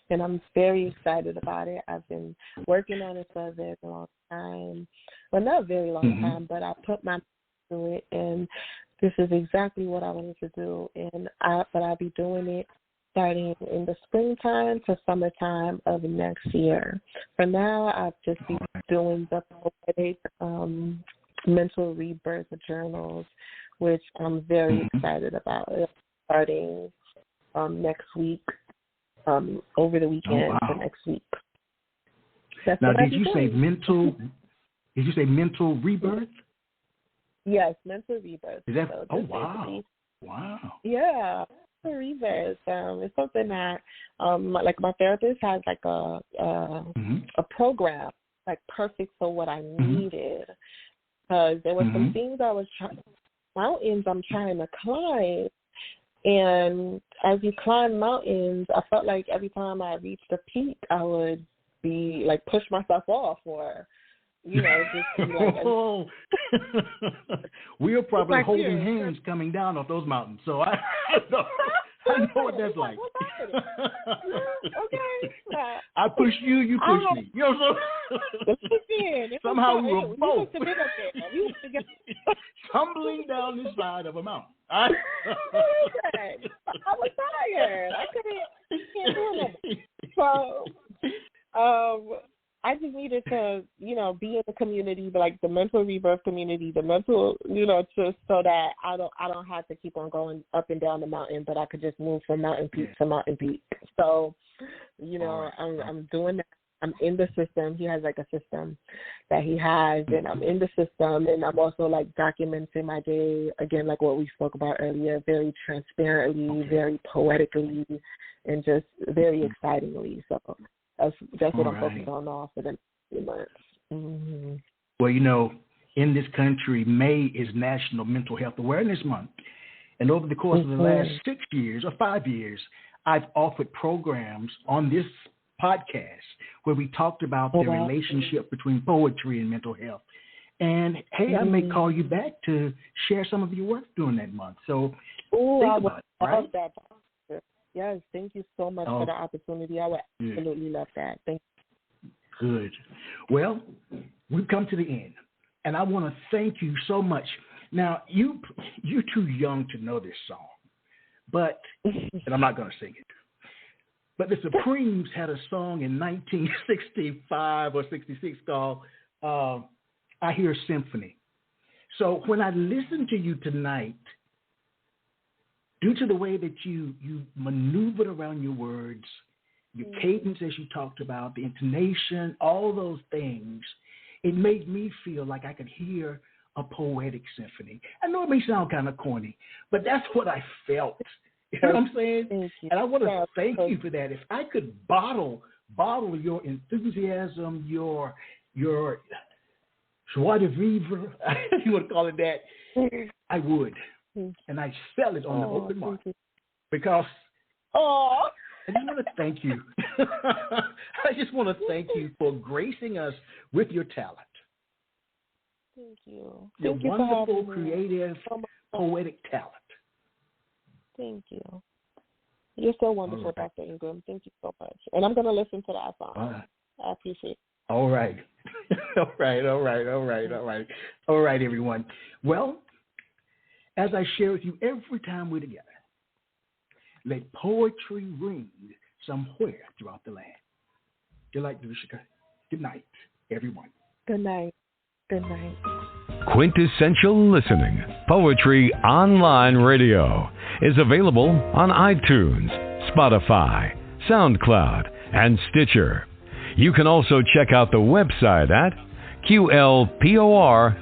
and I'm very excited about it. I've been working on it for a very long time. Well, not a very long time, but I put my mind to it, and this is exactly what I wanted to do. But I'll be doing it starting in the springtime to summertime of next year. For now, I'll just be doing the poetic mental rebirth journals, which I'm very excited about. Starting next week, over the weekend for next week. That's now, did you say mental? Did you say mental rebirth? Yes, mental rebirth. Is that? So Wow. Yeah, mental rebirth. It's something that, like my therapist has like a program like perfect for what I needed, because there were some things mountains I'm trying to climb. And as you climb mountains, I felt like every time I reached a peak, I would be like push myself off, or just be like. We are probably holding hands coming down off those mountains, so I know what that's like. Okay. I push you, you push me. Somehow we were both tumbling down the side of a mountain. I was tired. I can't do it. So, I just needed to, be in the community, like the mental rebirth community, the mental, just so that I don't have to keep on going up and down the mountain, but I could just move from mountain peak to mountain peak. So, I'm doing that. I'm in the system. He has like a system that he has, and I'm in the system, and I'm also like documenting my day, again, like what we spoke about earlier, very transparently, very poetically, and just very excitingly. So that's what I'm focused on now for the next few months. Well, in this country, May is National Mental Health Awareness Month. And over the course of the last 6 years or 5 years, I've offered programs on this podcast where we talked about the relationship between poetry and mental health. And, hey, I may call you back to share some of your work during that month. So think about it, right? Love that. Yes, thank you so much for the opportunity. I would absolutely love that. Thank you. Good. Well, we've come to the end, and I want to thank you so much. Now, you're too young to know this song, and I'm not going to sing it. But the Supremes had a song in 1965 or 66 called I Hear Symphony. So when I listen to you tonight, due to the way that you maneuvered around your words, your cadence as you talked about, the intonation, all those things, it made me feel like I could hear a poetic symphony. I know it may sound kind of corny, but that's what I felt. You know what I'm saying? And I want to thank you for that. If I could bottle your enthusiasm, your joie de vivre, if you want to call it that, I would. And I sell it on the open market. Because I just want to thank you. I just want to thank you for gracing us with your talent. Thank you. Your Thank you wonderful, for creative, poetic talent. Thank you. You're so wonderful, right. Dr. Ingram. Thank you so much. And I'm going to listen to that song. I appreciate it. All right. All right, everyone. Well, as I share with you every time we're together, let poetry ring somewhere throughout the land. Good night, Noushka. Good night, everyone. Good night. Good night. Quintessential Listening, Poetry Online Radio, is available on iTunes, Spotify, SoundCloud, and Stitcher. You can also check out the website at qlpor.com.